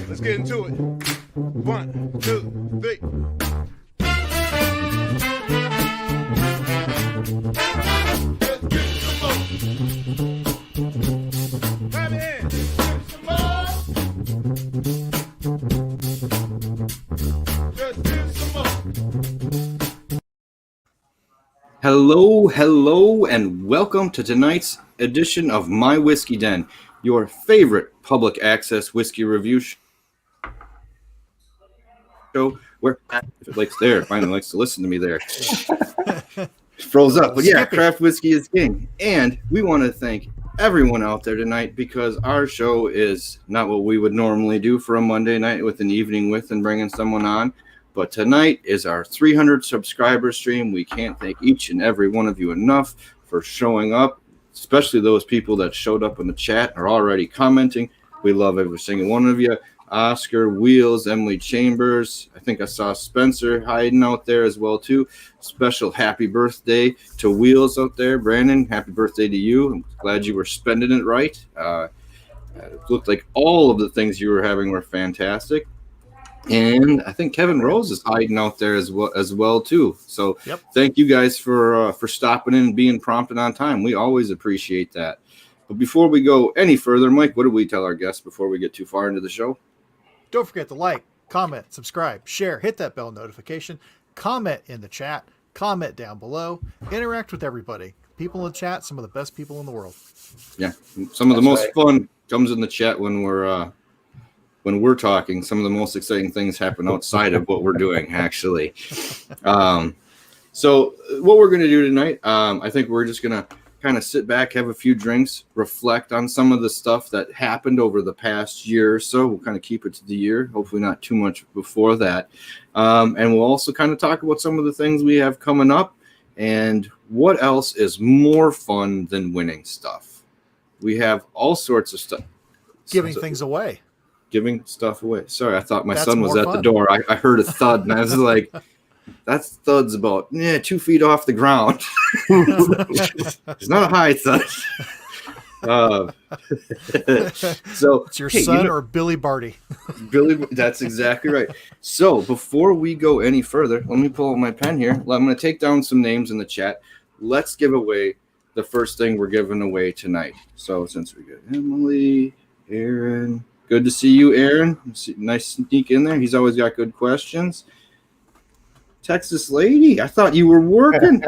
Let's get into it. 1, 2, 3. Hello, and welcome to tonight's edition of My Whiskey Den, your favorite public access whiskey review show. Where if it likes there, finally likes to listen to me there. Froze up, but yeah, craft whiskey is king, and we want to thank everyone out there tonight because our show is not what we would normally do for a Monday night with an evening with and bringing someone on. But tonight is our 300 subscriber stream. We can't thank each and every one of you enough for showing up, especially those people that showed up in the chat are already commenting. We love every single one of you. Oscar, Wheels, Emily Chambers. I think I saw Spencer hiding out there as well, too. Special happy birthday to Wheels out there. Brandon, happy birthday to you. I'm glad you were spending it right. It looked like all of the things you were having were fantastic. And I think Kevin Rose is hiding out there as well too. So Thank you guys for stopping in and being prompt and on time. We always appreciate that. But before we go any further, Mike, what do we tell our guests before we get too far into the show? Don't forget to like, comment, subscribe, share, hit that bell notification, comment in the chat, comment down below, interact with everybody. People in the chat, some of the best people in the world. Yeah, some of the most fun comes in the chat when we're talking. Some of the most exciting things happen outside of what we're doing, actually. So what we're going to do tonight, I think we're just going to kind of sit back, have a few drinks, reflect on some of the stuff that happened over the past year or so. We'll kind of keep it to the year, hopefully not too much before that. And we'll also kind of talk about some of the things we have coming up and what else is more fun than winning stuff. We have all sorts of stuff. Giving things away. Giving stuff away. Sorry, I thought my son was at the door. I heard a thud, and I was like, that thud's about 2 feet off the ground. It's not a high thud. So it's your son or Billy Barty. Billy, that's exactly right. So before we go any further, let me pull out my pen here. I'm going to take down some names in the chat. Let's give away the first thing we're giving away tonight. So since we got Emily, Aaron... Good to see you, Aaron. Nice sneak in there. He's always got good questions. Texas lady, I thought you were working.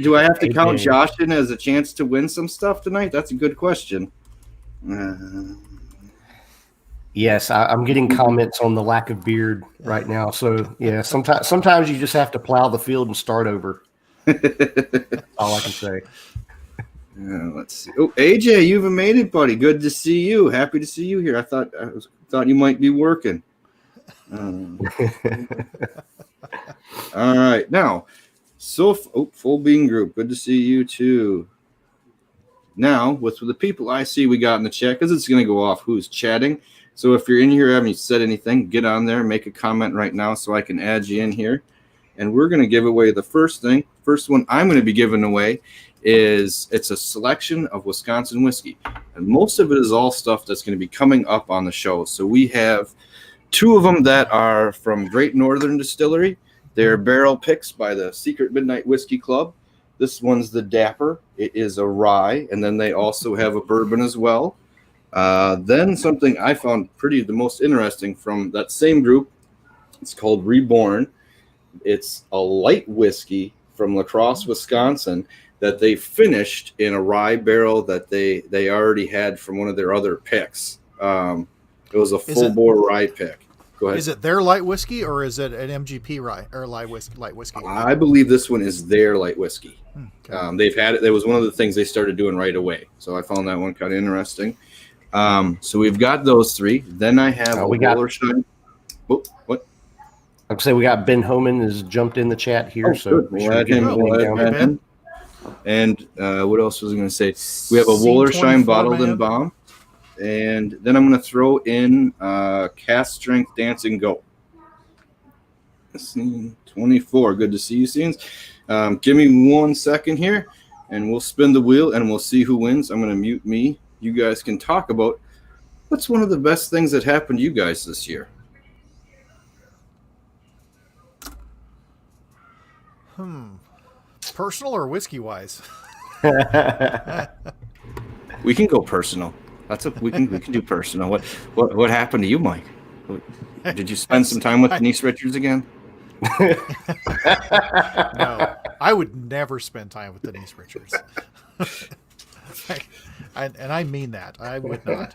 Do I have to count Josh in as a chance to win some stuff tonight? That's a good question. Yes, I'm getting comments on the lack of beard right now. So, yeah, sometimes you just have to plow the field and start over. That's all I can say. Let's see. Oh, AJ, you haven't made it, buddy. Good to see you. Happy to see you here. I thought you might be working. All right, now, full bean group. Good to see you too. Now, with the people I see we got in the chat, because it's going to go off who's chatting. So if you're in here, haven't said anything, get on there, make a comment right now so I can add you in here. And we're going to give away the first thing. First one I'm going to be giving away it's a selection of Wisconsin whiskey, and most of it is all stuff that's going to be coming up on the show. So we have 2 of them that are from Great Northern Distillery. They're barrel picks by the Secret Midnight Whiskey Club. This one's the Dapper. It is a rye, and then they also have a bourbon as well. Then something I found the most interesting from that same group, it's called Reborn. It's a light whiskey from La Crosse, Wisconsin, that they finished in a rye barrel that they already had from one of their other picks. It was a full-bore rye pick. Go ahead. Is it their light whiskey or is it an MGP rye or light whiskey? I believe this one is their light whiskey. Okay. They've had it. That was one of the things they started doing right away. So I found that one kind of interesting. So we've got those 3. Then I have Wollersheim. What? Like I say, we got Ben Homan has jumped in the chat here. So we'll add him. And what else was I going to say? We have a Wollersheim bottled and bomb. And then I'm going to throw in Cast Strength Dancing Go. Scene 24. Good to see you, Scenes. Give me 1 second here, and we'll spin the wheel, and we'll see who wins. I'm going to mute me. You guys can talk about what's one of the best things that happened to you guys this year? Personal or whiskey wise? We can go personal. We can do personal. What happened to you, Mike? Did you spend some time with Denise Richards again? No, I would never spend time with Denise Richards. And I mean that. I would not.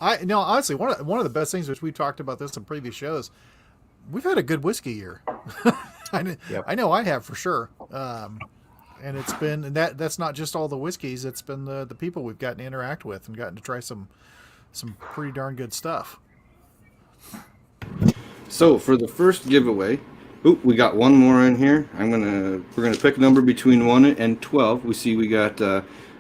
Honestly, one of the best things, which we've talked about this in previous shows, we've had a good whiskey year. I know I have for sure. And it's been that's not just all the whiskeys. It's been the people we've gotten to interact with and gotten to try some pretty darn good stuff. So for the first giveaway, we got one more in here. We're gonna pick a number between 1 and 12. We see we got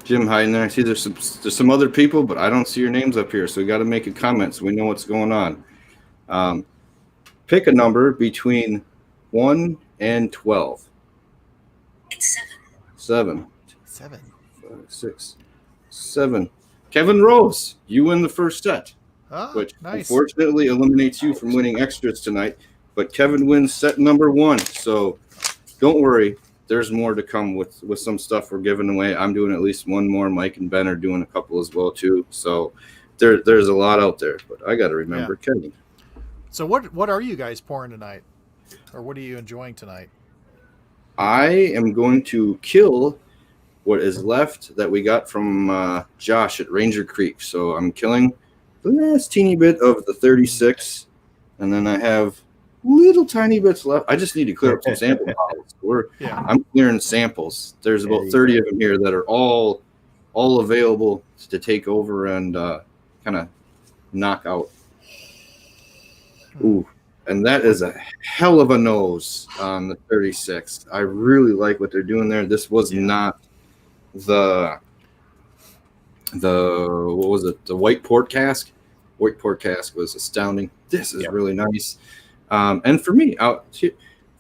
Jim hiding there. I see there's some other people, but I don't see your names up here. So we got to make a comment so we know what's going on. Pick a number between 1 and 12. It's 7. 7. 5, 6, 7. Kevin Rose, you win the first set, which nice. unfortunately eliminates you from winning extras tonight. But Kevin wins set number 1, so don't worry. There's more to come with some stuff we're giving away. I'm doing at least one more. Mike and Ben are doing a couple as well too. So there's a lot out there. But I got to remember Kevin. So what are you guys pouring tonight, or what are you enjoying tonight? I am going to kill what is left that we got from Josh at Ranger Creek. So I'm killing the last teeny bit of the 36, and then I have little tiny bits left. I just need to clear up some sample bottles. I'm clearing samples. There's about 30 of them here that are all available to take over and kind of knock out. Ooh, and that is a hell of a nose on the 36. I really like what they're doing there. This was not the what was it? The white port cask. White port cask was astounding. This is really nice. And for me,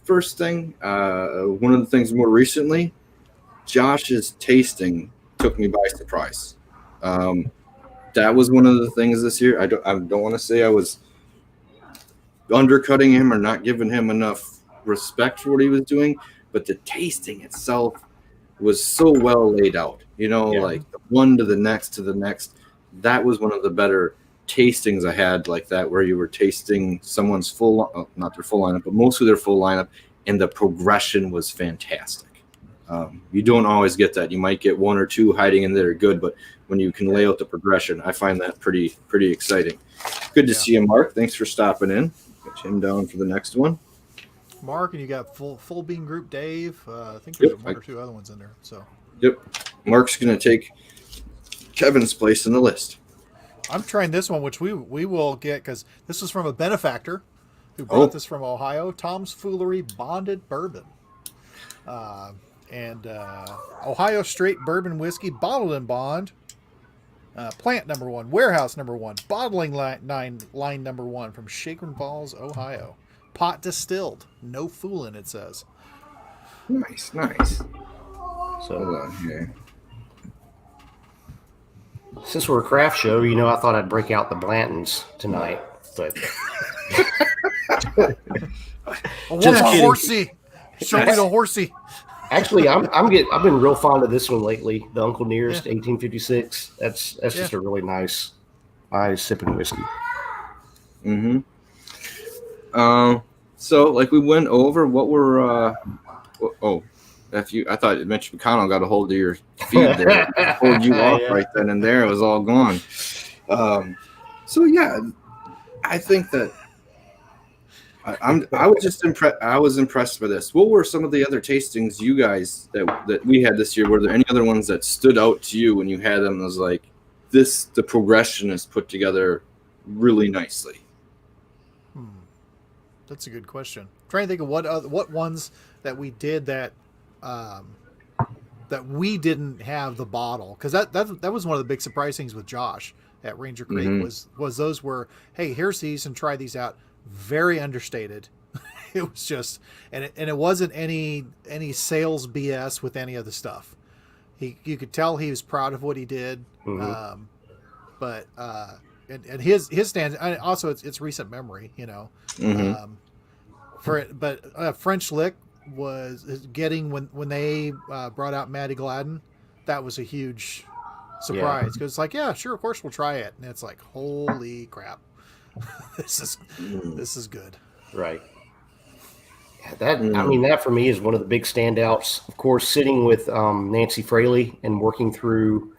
first thing, one of the things more recently, Josh's tasting took me by surprise. That was one of the things this year. I don't want to say I was undercutting him or not giving him enough respect for what he was doing, but the tasting itself was so well laid out. Like the one to the next. That was one of the better tastings I had like that, where you were tasting someone's not their full lineup, but mostly their full lineup, and the progression was fantastic. You don't always get that. You might get one or two hiding in there good, but when you can lay out the progression, I find that pretty exciting. Good to see you, Mark. Thanks for stopping in. Get him down for the next one. Mark, and you got full bean group Dave. I think there's one or two other ones in there. So Mark's gonna take Kevin's place in the list. I'm trying this one, which we will get, because this is from a benefactor who brought this from Ohio. Tom's Foolery Bonded Bourbon. And Ohio straight bourbon whiskey, bottled in bond. Plant number 1, warehouse number 1, bottling line number 1 from Shaker Falls, Ohio. Pot distilled, no fooling, it says. Nice. So hold on here. Since we're a craft show, I thought I'd break out the Blantons tonight. But Just horsey. Show me the horsey. Actually, I've been real fond of this one lately. The Uncle Nearest 1856. That's just a really nice sipping whiskey. Mm-hmm. So like we went over what were I thought Mitch McConnell got a hold of your feed there. Pulled you off right then and there. It was all gone. So yeah, I think that I was just impressed. I was impressed by this. What were some of the other tastings you guys that we had this year? Were there any other ones that stood out to you when you had them? It was like the progression is put together really nicely. That's a good question. I'm trying to think of what ones that we did that we didn't have the bottle, because that was one of the big surprise things with Josh at Ranger Creek was those were, hey, here's these and try these out. Very understated. It was just, and it wasn't any sales BS with any of the stuff. you could tell he was proud of what he did. Mm-hmm. But and his stand also it's recent memory, you know. Mm-hmm. French Lick was getting when they brought out Maddie Gladden, that was a huge surprise because it's like, yeah, sure, of course we'll try it, and it's like, holy crap, this is good. Right. That I mean, that for me is one of the big standouts. Of course, sitting with Nancy Fraley and working through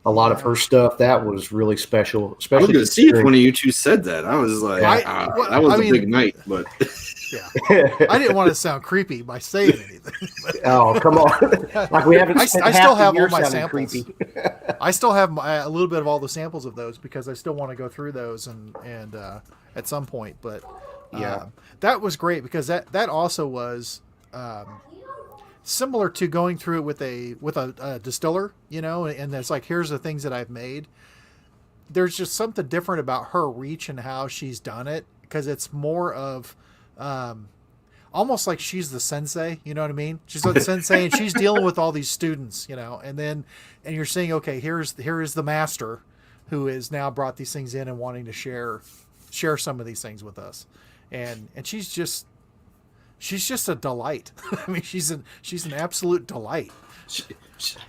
a lot of her stuff, that was really special. Especially I was going to see if one of you two said that. I was like, that was a big night, but yeah, I didn't want to sound creepy by saying anything. Oh, come on! Like we haven't. I still have all my samples. Creepy. I still have a little bit of all the samples of those because I still want to go through those and at some point. But that was great because that also was similar to going through it with a distiller, you know, and it's like, here's the things that I've made. There's just something different about her reach and how she's done it because it's more of almost like she's the sensei, you know what I mean? She's like the sensei and she's dealing with all these students, you know, and you're saying, okay, here is the master who has now brought these things in and wanting to share some of these things with us. And she's just a delight. I mean, she's an absolute delight.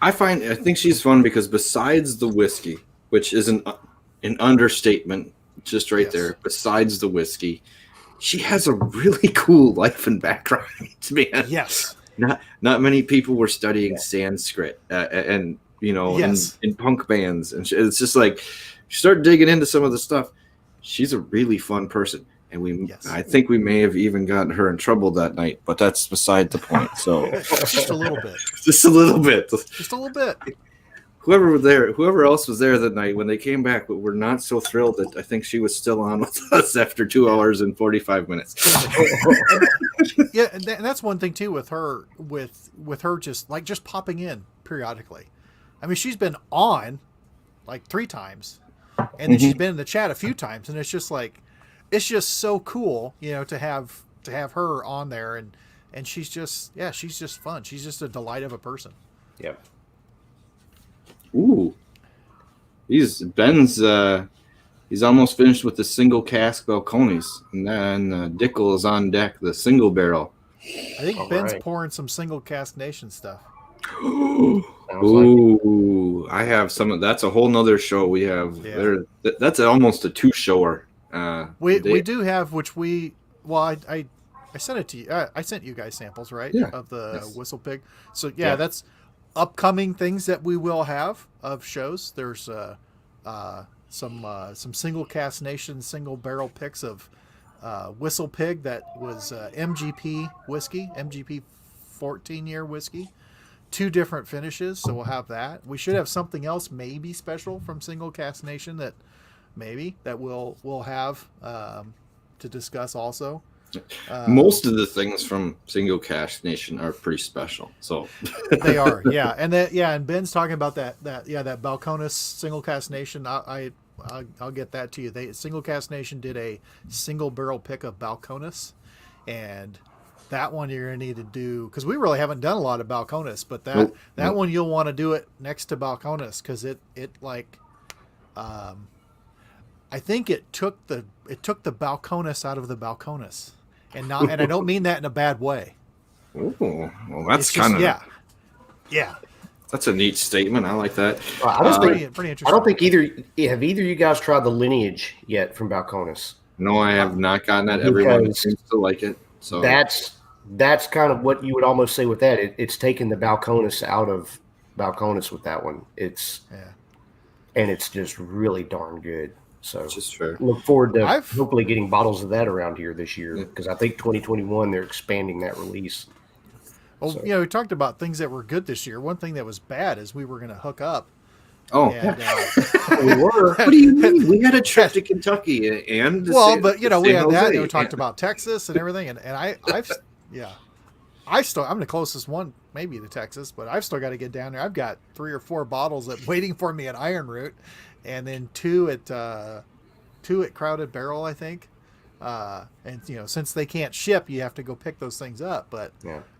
I think she's fun because besides the whiskey, which is an understatement, just right there, besides the whiskey, she has a really cool life and background, man. Yes. Not many people were studying Sanskrit and you know, in punk bands. And it's just like, you start digging into some of the stuff. She's a really fun person. And I think we may have even gotten her in trouble that night, but that's beside the point. So just a little bit. Just a little bit. Just a little bit. Whoever else was there that night when they came back, but were not so thrilled that I think she was still on with us after 2 hours and 45 minutes. Yeah, and that's one thing too with her, with her just popping in periodically. I mean, she's been on like 3 times, and then she's been in the chat a few times, and it's just like, it's just so cool, you know, to have her on there, and she's just fun. She's just a delight of a person. Yep. Ooh, he's almost finished with the single cask Balcones, and then Dickel is on deck, the single barrel. I think Ben's pouring some single cask nation stuff. Ooh, I have some of that's a whole nother show we have there. That's almost a 2-shower. We do have, I sent it to you. I sent you guys samples, right? Yeah. Of the Whistle Pig. So that's upcoming things that we will have of shows. There's some single cask nation single barrel picks of Whistle Pig that was MGP whiskey, MGP 14-year whiskey. 2 different finishes, so we'll have that. We should have something else maybe special from Single Cask Nation that we'll have to discuss also. Most of the things from Single Cask Nation are pretty special, so they are, and Ben's talking about that Balcones Single Cask Nation. I'll get that to you. Single Cask Nation did a single barrel pick of Balcones, and that one you're going to need to do, because we really haven't done a lot of Balcones, but that one you'll want to do it next to Balcones, because it I think it took the Balcones out of the Balcones, and I don't mean that in a bad way. Ooh, well, that's kind of yeah. That's a neat statement. I like that. Pretty interesting. I don't think either of you guys tried the lineage yet from Balcones. No, I have not gotten that. Everyone seems to like it. So that's kind of what you would almost say with that. It's taken the Balcones out of Balcones with that one. And it's just really darn good. So just fair. Look forward to hopefully getting bottles of that around here this year, because I think 2021 they're expanding that release. Well, we talked about things that were good this year. One thing that was bad is we were going to hook up. Oh, we were. What do you mean? We had a trip to Kentucky and we had that. We talked about Texas and everything, and I'm the closest one maybe to Texas, but I've still got to get down there. I've got 3 or 4 bottles waiting for me at Iron Root, and then 2 at Crowded Barrel, I think. And since they can't ship, you have to go pick those things up. But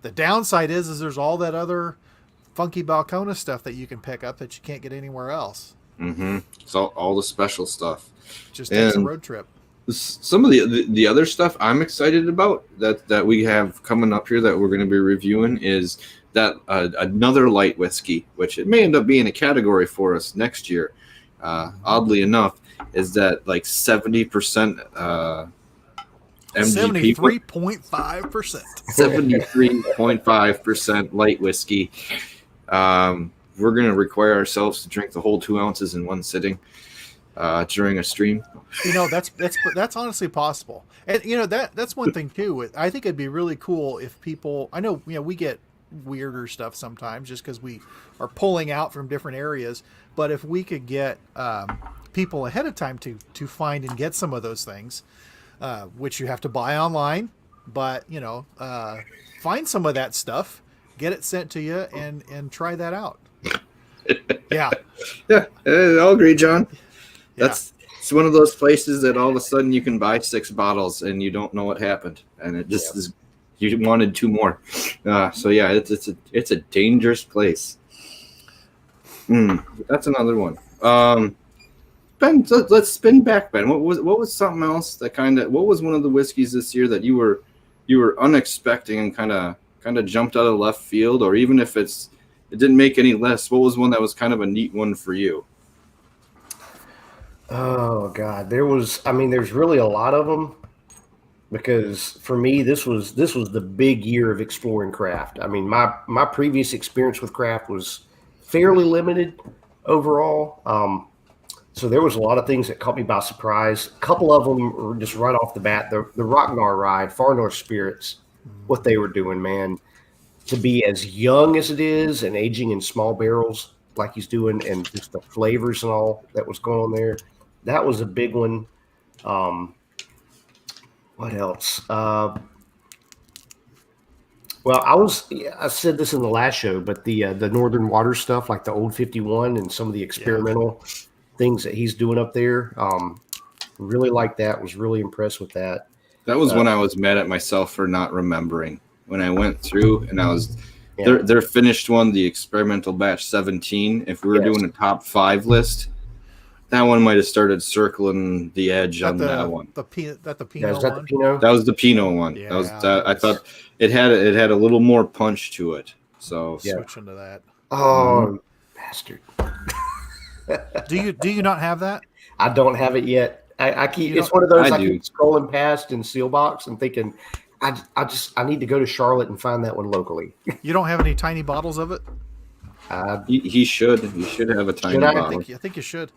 the downside is there's all that other funky Balcona stuff that you can pick up that you can't get anywhere else. Mm-hmm. It's all the special stuff. Just takes a road trip. Some of the other stuff I'm excited about that we have coming up here that we're going to be reviewing is that another light whiskey, which it may end up being a category for us next year. Oddly enough, is that like 70% MGP, 73.5%. 73.5% light whiskey. We're going to require ourselves to drink the whole 2 ounces in one sitting during a stream. You know, that's honestly possible. And you know, that's one thing too. I think it'd be really cool if people, I know, you know, we get weirder stuff sometimes just because we are pulling out from different areas, but if we could get people ahead of time to find and get some of those things, which you have to buy online, but you know, find some of that stuff, get it sent to you, and try that out. Yeah, I'll agree, John. Yeah. It's one of those places that all of a sudden you can buy 6 bottles and you don't know what happened, and it just is. You wanted 2 more, so yeah, it's a dangerous place. That's another one. Ben, let's spin back, Ben. What was something else that what was one of the whiskeys this year that you were unexpected and kind of jumped out of left field, or even if it didn't make any less, what was one that was kind of a neat one for you? Oh God, there's really a lot of them, because for me this was the big year of exploring craft. I mean, my previous experience with craft was fairly limited overall. So there was a lot of things that caught me by surprise. A couple of them were just right off the bat. The Rocknar ride, Far North Spirits, what they were doing, man, to be as young as it is and aging in small barrels like he's doing, and just the flavors and all that was going on there. That was a big one. What else? Well, I said this in the last show, but the Northern Water stuff, like the Old 51 and some of the experimental things that he's doing up there, really like that. Was really impressed with that. That was when I was mad at myself for not remembering. When I went through and I was their finished one, the experimental batch 17. If we were doing a top 5 list, that one might have started circling the edge on that one. The Pinot one? The Pinot? That was the Pinot one. Yeah, that was I thought it had a little more punch to it. So switch into that. Oh, bastard! Do you not have that? I don't have it yet. I keep. It's one of those I keep scrolling past in Sealbox and thinking, I need to go to Charlotte and find that one locally. You don't have any tiny bottles of it? He should. He should have a tiny bottle. I think you should.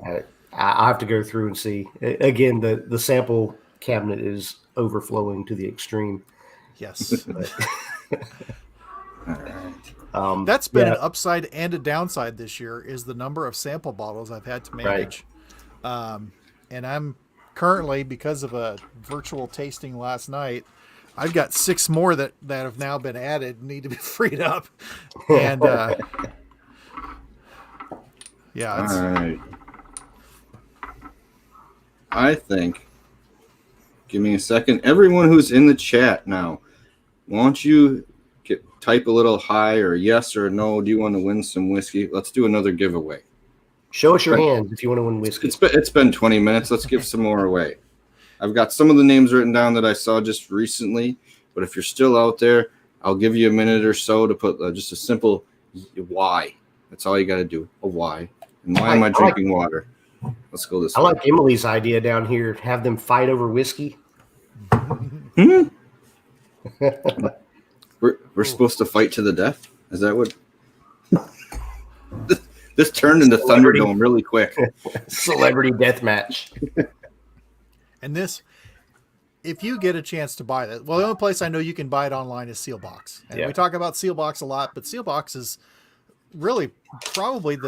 I have to go through and see. Again, the sample cabinet is overflowing to the extreme. Yes. All right. That's been an upside and a downside this year, is the number of sample bottles I've had to manage. Right. And I'm currently, because of a virtual tasting last night, I've got 6 more that have now been added and need to be freed up. And all right. I think, give me a second. Everyone who's in the chat now, why don't you type a little hi or yes or no? Do you want to win some whiskey? Let's do another giveaway. Show us your hands if you want to win whiskey. It's been 20 minutes. Let's give some more away. I've got some of the names written down that I saw just recently, but if you're still out there, I'll give you a minute or so to put just a simple why. That's all you got to do, a why. And why am I drinking water? Let's go this way. I like Emily's idea down here. Have them fight over whiskey. We're supposed to fight to the death? Is that what? This turned into Thunderdome really quick. Celebrity death match. And this, if you get a chance to buy that, well, the only place I know you can buy it online is Sealbox. And we talk about Sealbox a lot, but Sealbox is really probably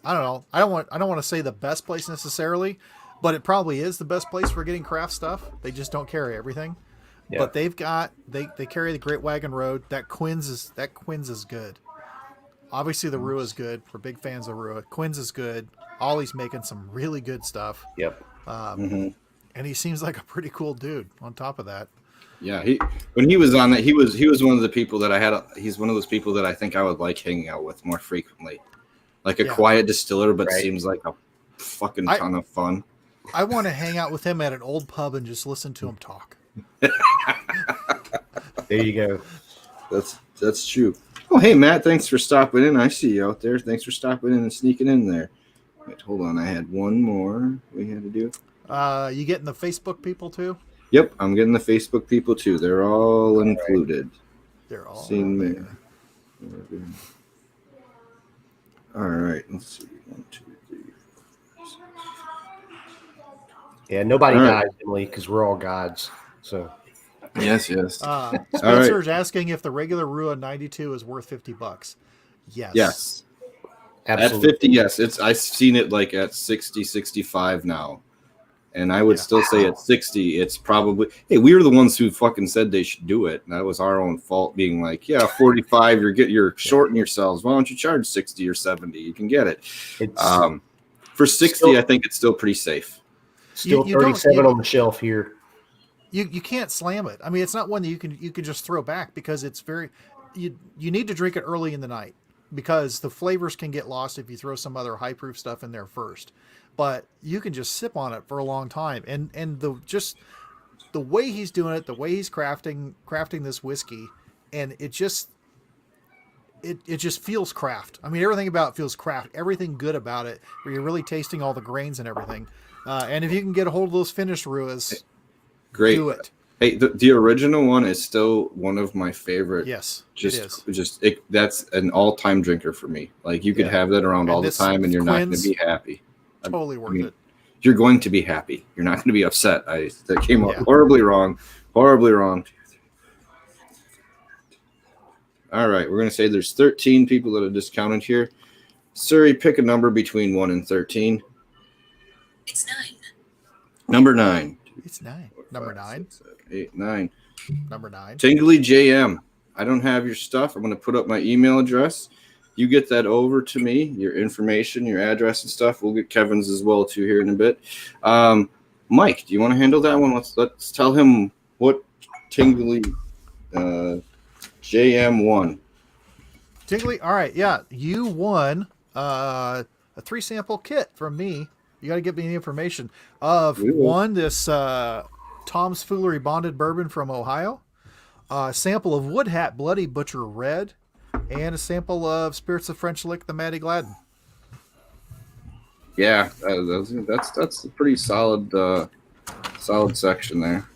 I don't know. I don't want to say the best place necessarily, but it probably is the best place for getting craft stuff. They just don't carry everything. Yeah. But they carry the Great Wagon Road. That Quinn's is good. Obviously the Rua is good. We're big fans of Rua. Quinn's is good. Ollie's making some really good stuff. Yep. And he seems like a pretty cool dude on top of that. Yeah, when he was on that, he was one of the people that I had. He's one of those people that I think I would like hanging out with more frequently, like a quiet distiller, but seems like a fucking ton of fun. I want to hang out with him at an old pub and just listen to him talk. There you go. That's true. Oh, hey Matt, thanks for stopping in. I see you out there. Thanks for stopping in and sneaking in there. Wait, hold on, I had one more we had to do. You getting the Facebook people too? Yep, I'm getting the Facebook people too. They're all included. They're all seen there. All right, let's see. 1, 2, 3, 4, 6. Yeah, nobody dies, Emily, because we're all gods. So yes. Spencer's asking if the regular Rua 92 is worth $50. Yes. Absolutely. At 50, yes. I've seen it like at 60, 65 now. And I would still say at 60, it's probably, hey, we were the ones who fucking said they should do it. And that was our own fault being like, 45, you're shorting yourselves. Why don't you charge 60 or 70? You can get it. For 60, I think it's still pretty safe. Still 37 on the shelf here. You can't slam it. I mean, it's not one that you can just throw back because it's very, you need to drink it early in the night because the flavors can get lost if you throw some other high proof stuff in there first. But you can just sip on it for a long time, and the way he's doing it, the way he's crafting this whiskey, and it just feels craft. I mean, everything about it feels craft. Everything good about it, where you're really tasting all the grains and everything. And if you can get a hold of those finished Ruas, great. Do it. Hey, the original one is still one of my favorite. Yes, it is. That's an all-time drinker for me. Like you could have that around all the time, and you're not going to be happy. Totally worth it. You're going to be happy. You're not going to be upset. That came out horribly wrong. Horribly wrong. All right, we're going to say there's 13 people that are discounted here. Suri, pick a number between 1 and 13. It's 9. Number 9. It's 9. Number 9. 6, 7, 8, 9. Number 9. Tingly JM. I don't have your stuff. I'm going to put up my email address. You get that over to me, your information, your address and stuff. We'll get Kevin's as well too here in a bit. Mike, do you want to handle that one? Let's tell him what Tingly JM won. Tingly, all right, yeah, you won a 3-sample kit from me. You got to give me the information of this Tom's Foolery Bonded Bourbon from Ohio, a sample of Wood Hat Bloody Butcher Red, and a sample of Spirits of French Lick, the Matty Gladden. Yeah, that's a pretty solid section there.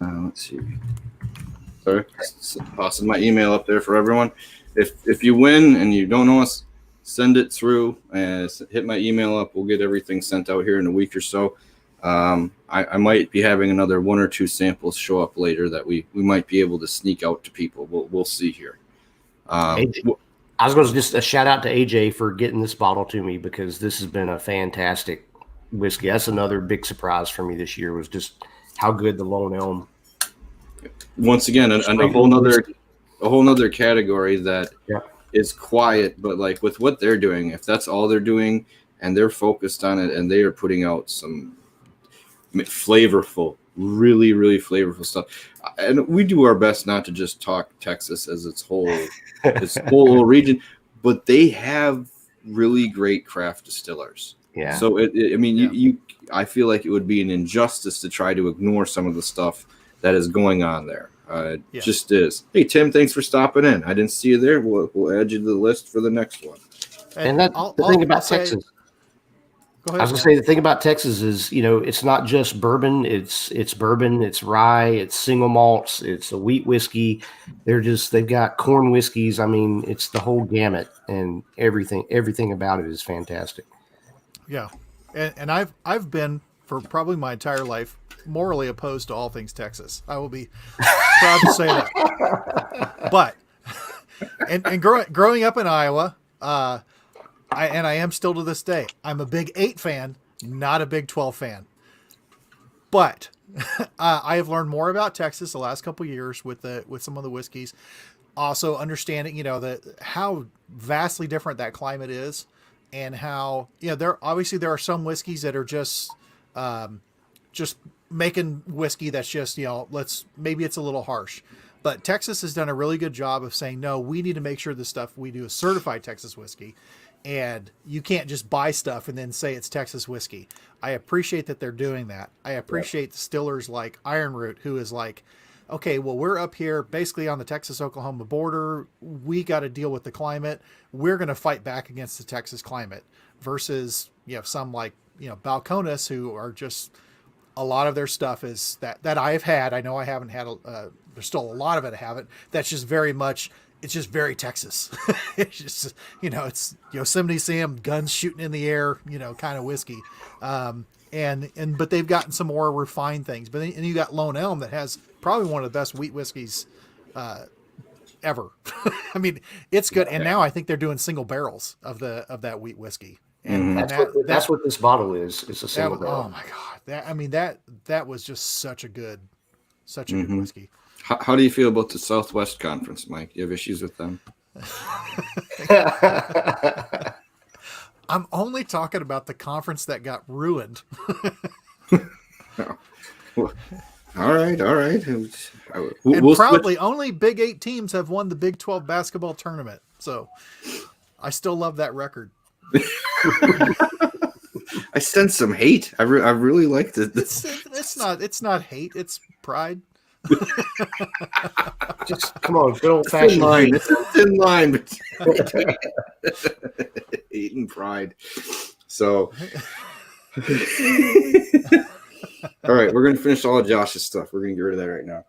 Let's see. Sorry, tossing my email up there for everyone. If you win and you don't know us, send it through and hit my email up. We'll get everything sent out here in a week or so. I might be having another 1 or 2 samples show up later that we might be able to sneak out to people. We'll see here. I was going to just a shout out to AJ for getting this bottle to me because this has been a fantastic whiskey. That's another big surprise for me this year was just how good the Lone Elm. Once again, a whole nother category that is quiet, but like with what they're doing, if that's all they're doing and they're focused on it and they are putting out some flavorful, really, really flavorful stuff. And we do our best not to just talk Texas as its whole region, but they have really great craft distillers. Yeah. So I feel like it would be an injustice to try to ignore some of the stuff that is going on there. Just is. Hey Tim, thanks for stopping in. I didn't see you there. We'll add you to the list for the next one. And that's the thing about Texas. Go ahead, I was going to say the thing about Texas is, it's not just bourbon. It's bourbon, it's rye, it's single malts, it's a wheat whiskey. They've got corn whiskeys. I mean, it's the whole gamut and everything about it is fantastic. Yeah. And I've been for probably my entire life morally opposed to all things Texas. I will be proud to say that. But and growing up in Iowa, I am still to this day. I'm a big 8 fan, not a big 12 fan. But I have learned more about Texas the last couple of years with some of the whiskeys. Also understanding, how vastly different that climate is, and how there are some whiskeys that are just making whiskey that's just, maybe it's a little harsh. But Texas has done a really good job of saying, no, we need to make sure the stuff we do is certified Texas whiskey. And you can't just buy stuff and then say it's Texas whiskey. I appreciate that they're doing that. I appreciate distillers like Iron Root, who is like, okay, well, we're up here basically on the Texas-Oklahoma border. We got to deal with the climate. We're going to fight back against the Texas climate versus, some like, Balcones, who are just, a lot of their stuff is that I've had. I know I haven't had, there's still a lot of it I haven't. That's just very much, it's just very Texas. It's just, it's Yosemite Sam, guns shooting in the air, kind of whiskey. But they've gotten some more refined things. But then, and you got Lone Elm that has probably one of the best wheat whiskeys ever. I mean, it's good. And now I think they're doing single barrels of that wheat whiskey. And that's what this bottle is. It's a single barrel. Oh my God. That was just such a good whiskey. How do you feel about the Southwest Conference, Mike? Do you have issues with them? I'm only talking about the conference that got ruined. Well, all right. We'll probably only Big 8 teams have won the Big 12 basketball tournament. So I still love that record. I sense some hate. I really like this. It's not hate. It's pride. Just come on, good old fashioned line. It's a thin line between hate and pride. So, all right, we're gonna finish all of Josh's stuff. We're gonna get rid of that right now.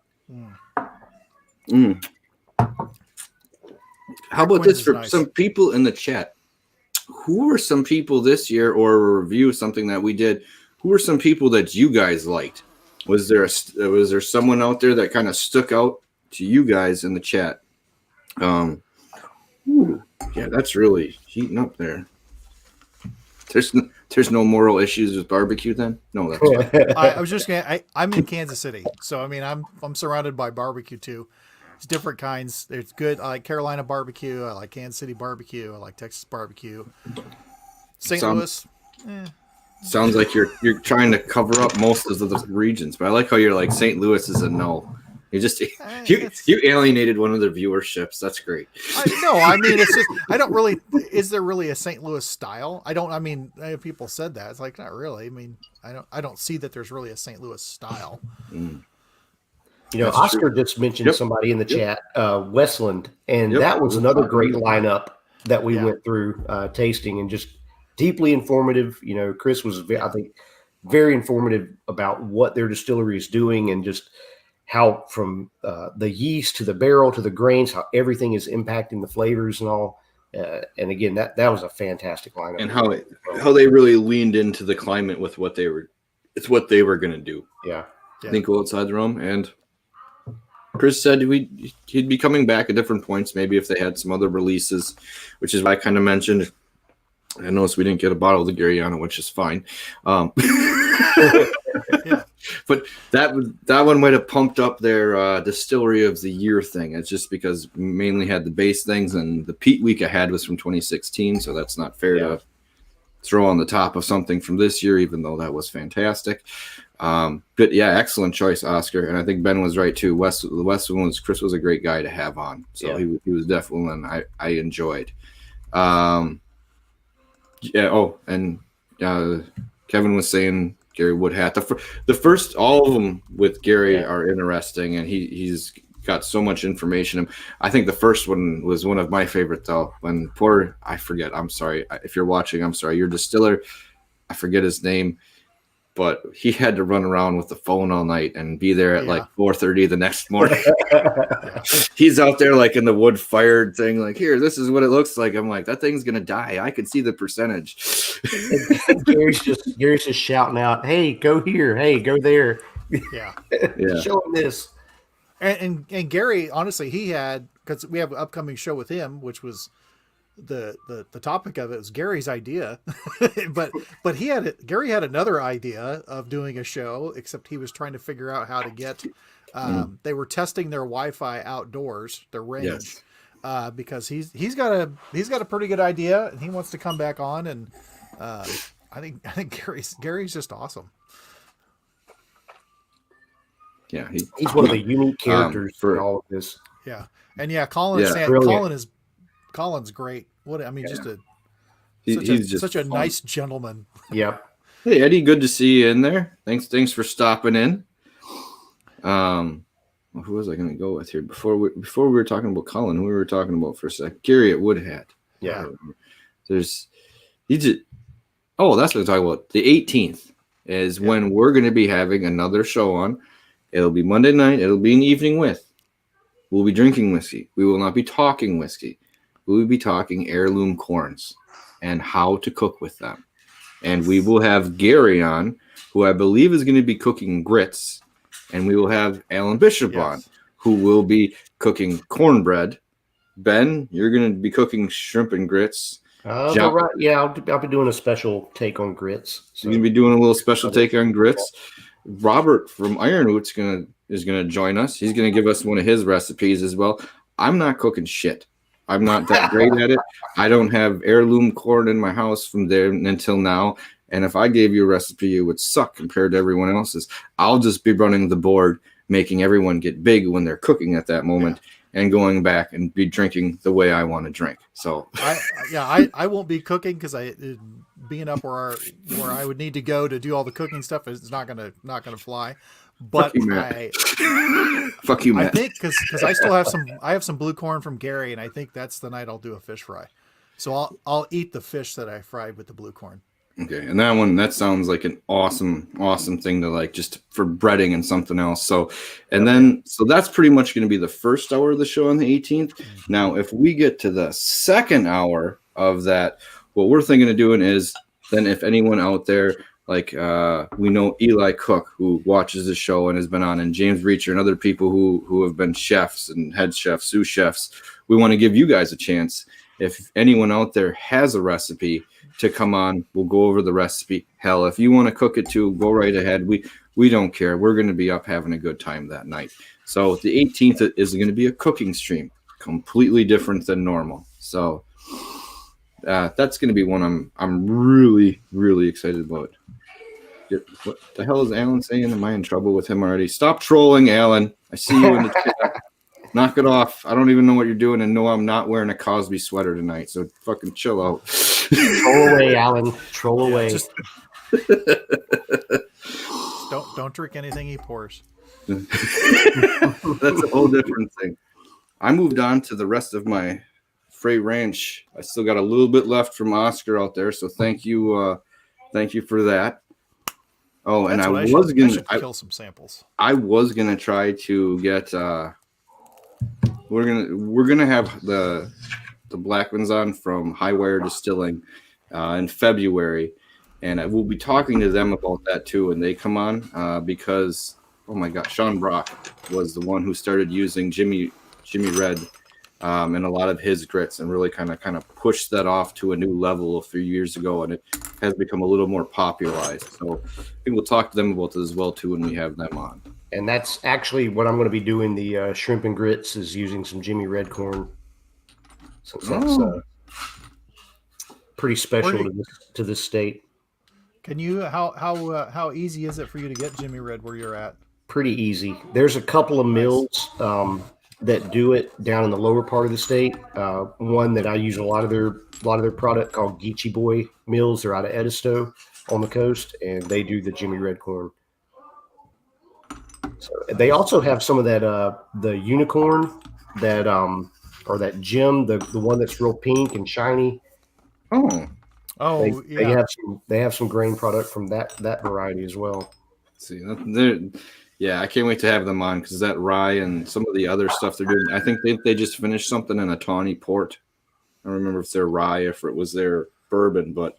How about this for some people in the chat? Who are some people this year, or a review of something that we did? Who are some people that you guys liked? Was there someone out there that kind of stuck out to you guys in the chat? Yeah, that's really heating up there. There's no moral issues with barbecue then? No, that's fine. I was just I'm in Kansas City, so I mean I'm surrounded by barbecue too. It's different kinds. It's good. I like Carolina barbecue. I like Kansas City barbecue. I like Texas barbecue. St. Louis. Sounds like you're trying to cover up most of the regions, but I like how you're like St. Louis is a no. You just you alienated one of the viewerships. That's great. I mean it's just I don't really. Is there really a St. Louis style? I mean people said that. It's like not really. I mean I don't see that there's really a St. Louis style. That's Oscar true. Just mentioned somebody in the chat, Westland, and that was another great lineup that we went through tasting and just deeply informative. Chris was, I think, very informative about what their distillery is doing and just how from the yeast to the barrel to the grains, how everything is impacting the flavors and all. And again, that was a fantastic lineup. And how they really leaned into the climate with what they were going to do. Yeah. I think go outside the realm. And Chris said he'd be coming back at different points, maybe if they had some other releases, which is why I kind of mentioned. I noticed we didn't get a bottle of the Gary on it, which is fine. But that one might have pumped up their distillery of the year thing. It's just because we mainly had the base things, and the peat week I had was from 2016, so that's not fair to throw on the top of something from this year, even though that was fantastic. But yeah, excellent choice, Oscar. And I think Ben was right too. Chris was a great guy to have on. So he was definitely one I enjoyed. Kevin was saying Gary Woodhat. The first, all of them with Gary are interesting, and he's got so much information. I think the first one was one of my favorite though. When I'm sorry if you're watching. I'm sorry, your distiller. I forget his name. But he had to run around with the phone all night and be there at like 4:30 the next morning. He's out there like in the wood fired thing, like, here, this is what it looks like. I'm like, that thing's gonna die. I can see the percentage. Gary's just shouting out, hey, go here, hey, go there. Yeah. Show him this. And Gary, honestly, he had, because we have an upcoming show with him, which was the topic of it was Gary's idea, but Gary had another idea of doing a show, except he was trying to figure out how to get they were testing their Wi-Fi outdoors, their range, because he's got a pretty good idea, and he wants to come back on, and I think Gary's just awesome. Yeah, he's one of the unique characters for in all of this. Yeah, and yeah, Colin. Yeah, Colin's great. Just he's just such a fun. nice gentleman. Yep. Hey Eddie, good to see you in there. Thanks for stopping in. Who was I going to go with here before we were talking about Colin? Who we were talking about for a sec? Gary at Woodhat. Yeah. That's what I'm talking about. The 18th is when we're going to be having another show on. It'll be Monday night. It'll be an evening with. We'll be drinking whiskey. We will not be talking whiskey. We will be talking heirloom corns and how to cook with them. And we will have Gary on, who I believe is going to be cooking grits. And we will have Alan Bishop on, who will be cooking cornbread. Ben, you're going to be cooking shrimp and grits. Right. Yeah, I'll be doing a special take on grits. So. You're going to be doing a little special take on grits. Robert from Ironwood's is going to join us. He's going to give us one of his recipes as well. I'm not cooking shit. I'm not that great at it. I don't have heirloom corn in my house from there until now. And if I gave you a recipe, it would suck compared to everyone else's. I'll just be running the board, making everyone get big when they're cooking at that moment, and going back and be drinking the way I want to drink. So I won't be cooking because being up where I would need to go to do all the cooking stuff is not gonna fly. But fuck you, Matt. I think because I still have some blue corn from Gary, and I think that's the night I'll do a fish fry. So I'll eat the fish that I fried with the blue corn. Okay, and that sounds like an awesome thing to like just for breading and something else. So that's pretty much going to be the first hour of the show on the 18th. Now, if we get to the second hour of that, what we're thinking of doing is then if anyone out there like we know Eli Cook, who watches the show and has been on, and James Reacher and other people who have been chefs and head chefs, sous chefs, we want to give you guys a chance. If anyone out there has a recipe to come on, we'll go over the recipe. Hell, if you want to cook it too, go right ahead. We don't care. We're going to be up having a good time that night. So the 18th is going to be a cooking stream, completely different than normal. So that's going to be one I'm really, really excited about. What the hell is Alan saying? Am I in trouble with him already? Stop trolling, Alan. I see you in the chat. Knock it off. I don't even know what you're doing, and no, I'm not wearing a Cosby sweater tonight, so fucking chill out. Troll away, Alan. Troll away. Just don't drink anything he pours. That's a whole different thing. I moved on to the rest of my Frey Ranch. I still got a little bit left from Oscar out there, so thank you for that. Oh, and I was gonna kill some samples. I was gonna try to get. We're gonna have the black ones on from Highwire Distilling in February, and I will be talking to them about that too. And they come on because oh my God, Sean Brock was the one who started using Jimmy Red in a lot of his grits, and really kind of pushed that off to a new level a few years ago, and it has become a little more popularized. So I think we'll talk to them about this as well too when we have them on. And that's actually what I'm going to be doing. The shrimp and grits is using some Jimmy Red corn. So that's pretty special to this state. Can you how easy is it for you to get Jimmy Red where you're at? Pretty easy. There's a couple of mills that do it down in the lower part of the state. One that I use a lot of their product called Geechee Boy Mills. They're out of Edisto on the coast, and they do the Jimmy Red corn. So they also have some of that the unicorn that or that gem, the one that's real pink and shiny. They have some grain product from that variety as well. See, yeah, I can't wait to have them on because that rye and some of the other stuff they're doing. I think they just finished something in a tawny port. I don't remember if their rye, if it was their bourbon, but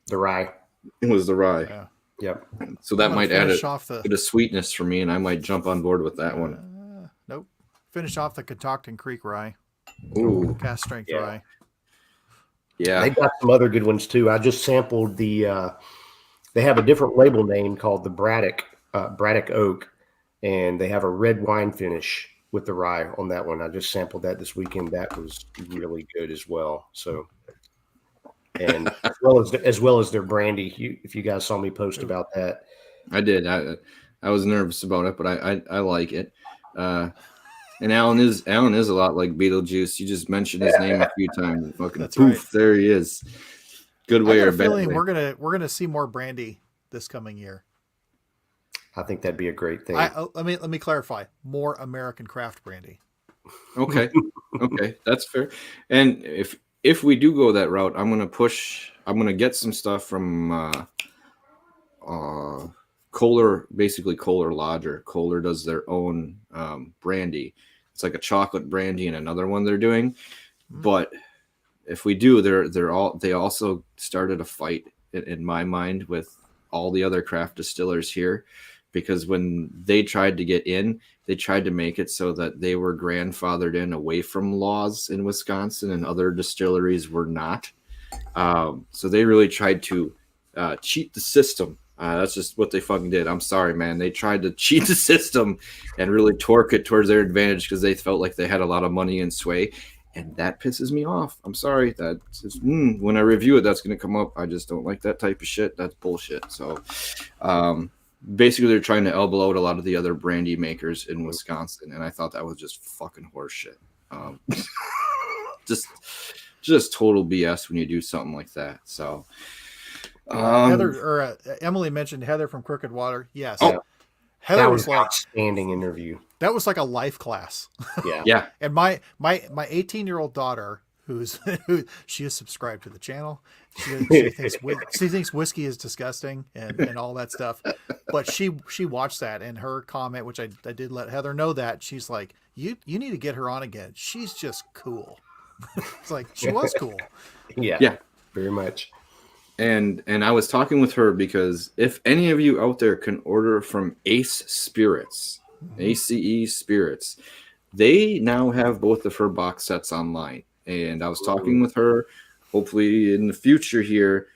the rye. It was the rye. Yeah. Yep. So that might add a bit of sweetness for me, and I might jump on board with that one. Nope. Finish off the Catoctin Creek rye. Ooh. Cast strength rye. Yeah. They got some other good ones too. I just sampled they have a different label name called the Braddock Oak, and they have a red wine finish with the rye on that one. I just sampled that this weekend. That was really good as well. So, and as well as their brandy. If you guys saw me post about that, I did. I was nervous about it, but I like it. And Alan is a lot like Beetlejuice. You just mentioned his name a few times. And fucking That's poof, right. There he is. Good way I got or a bad feeling way. we're gonna see more brandy this coming year. I think that'd be a great thing. Let me clarify. More American craft brandy. Okay, that's fair. And if we do go that route, I'm gonna get some stuff from Kohler, basically Kohler Lodger. Kohler does their own brandy. It's like a chocolate brandy and another one they're doing. But if we do, they also started a fight in my mind with all the other craft distillers here, because when they tried to get in, they tried to make it so that they were grandfathered in away from laws in Wisconsin, and other distilleries were not. So they really tried to cheat the system. That's just what they fucking did. I'm sorry, man. They tried to cheat the system and really torque it towards their advantage because they felt like they had a lot of money and sway. And that pisses me off. I'm sorry. When I review it, that's going to come up. I just don't like that type of shit. That's bullshit. So basically, they're trying to elbow out a lot of the other brandy makers in Wisconsin. And I thought that was just fucking horseshit. Just total BS when you do something like that. So Emily mentioned Heather from Crooked Water. Yes. Oh, Heather that was an like outstanding interview. that was like a life class. Yeah. And my 18-year-old daughter, who she is subscribed to the channel. She thinks whiskey is disgusting and all that stuff. But she watched that, and her comment, which I did let Heather know, that she's like, you need to get her on again. She's just cool. It's like she was cool. Yeah. Very much. And I was talking with her because if any of you out there can order from Ace Spirits, ACE Spirits, they now have both of her box sets online. And I was talking with her. Hopefully in the future here,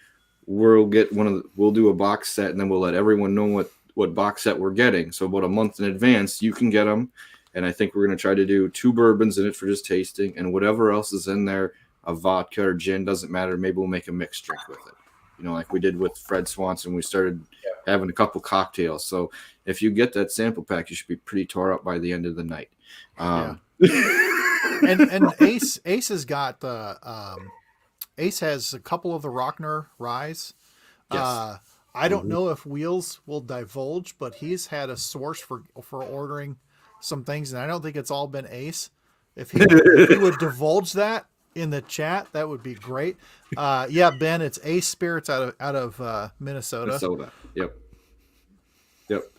we'll do a box set, and then we'll let everyone know what box set we're getting. So about a month in advance, you can get them. And I think we're going to try to do 2 bourbons in it for just tasting, and whatever else is in there, a vodka or gin, doesn't matter. Maybe we'll make a mixed drink with it. Like we did with Fred Swanson. We started having a couple cocktails. So if you get that sample pack, you should be pretty tore up by the end of the night. And Ace has got the Ace has a couple of the Rockner ryes. Yes. I don't know if Wheels will divulge, but he's had a source for ordering some things, and I don't think it's all been Ace. If he would divulge that in the chat, that would be great. Ben, it's Ace Spirits out of Minnesota. Yep.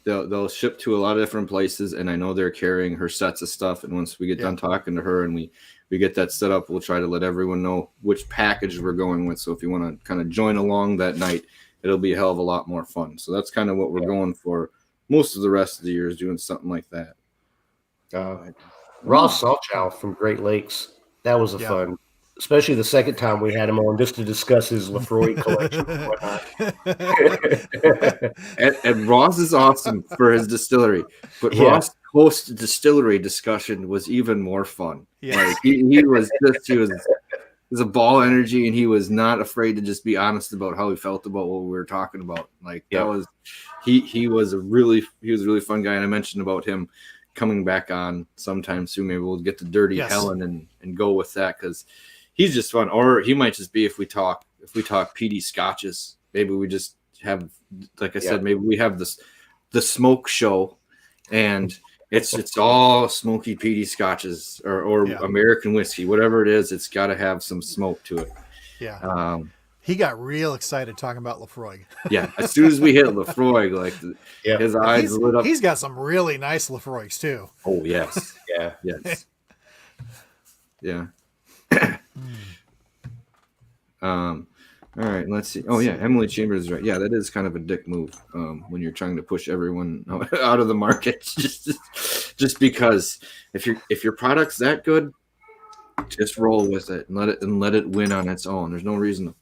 They'll ship to a lot of different places, and I know they're carrying her sets of stuff. And once we get done talking to her and we get that set up, we'll try to let everyone know which package we're going with. So if you want to kind of join along that night, it'll be a hell of a lot more fun. So that's kind of what we're going for most of the rest of the year, is doing something like that. Ross Salchow from Great Lakes. That was fun. Especially the second time we had him on, just to discuss his Lefroy collection and whatnot. and Ross is awesome for his distillery, but Ross post distillery discussion was even more fun. Like he was a ball energy, and he was not afraid to just be honest about how he felt about what we were talking about. Like that was he was a really fun guy. And I mentioned about him coming back on sometime soon. Maybe we'll get to Dirty Helen and go with that, because he's just fun. Or he might just be, if we talk peaty scotches, maybe we just have, like I said, maybe we have the smoke show, and it's all smoky peaty scotches or American whiskey, whatever it is. It's got to have some smoke to it. Yeah. He got real excited talking about Lefroy. As soon as we hit Lefroy, like his eyes lit up. He's got some really nice Lefroys too. Oh yes, yes. All right, let's see. Oh yeah, Emily Chambers is right. Yeah, that is kind of a dick move when you're trying to push everyone out of the market. just because if your product's that good, just roll with it and let it win on its own. There's no reason to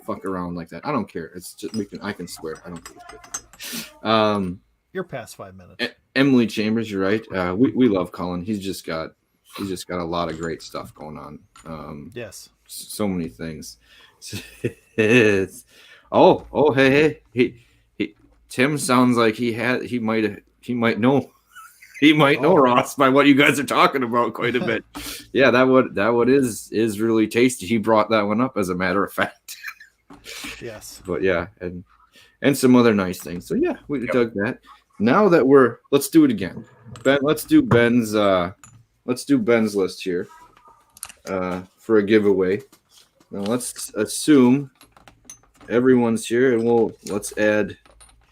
fuck around like that. I don't care. It's just I can swear. I don't care. You're past 5 minutes. Emily Chambers, you're right. We love Colin. He's just got a lot of great stuff going on. Yes. So many things. Hey. Tim sounds like he might have he might know. He might know Ross by what you guys are talking about quite a bit. Yeah, that would is really tasty. He brought that one up as a matter of fact. Yes. But yeah, and some other nice things. So yeah, we dug that. Now that let's do it again. Ben, let's do Ben's list here for a giveaway. Now let's assume everyone's here, and let's add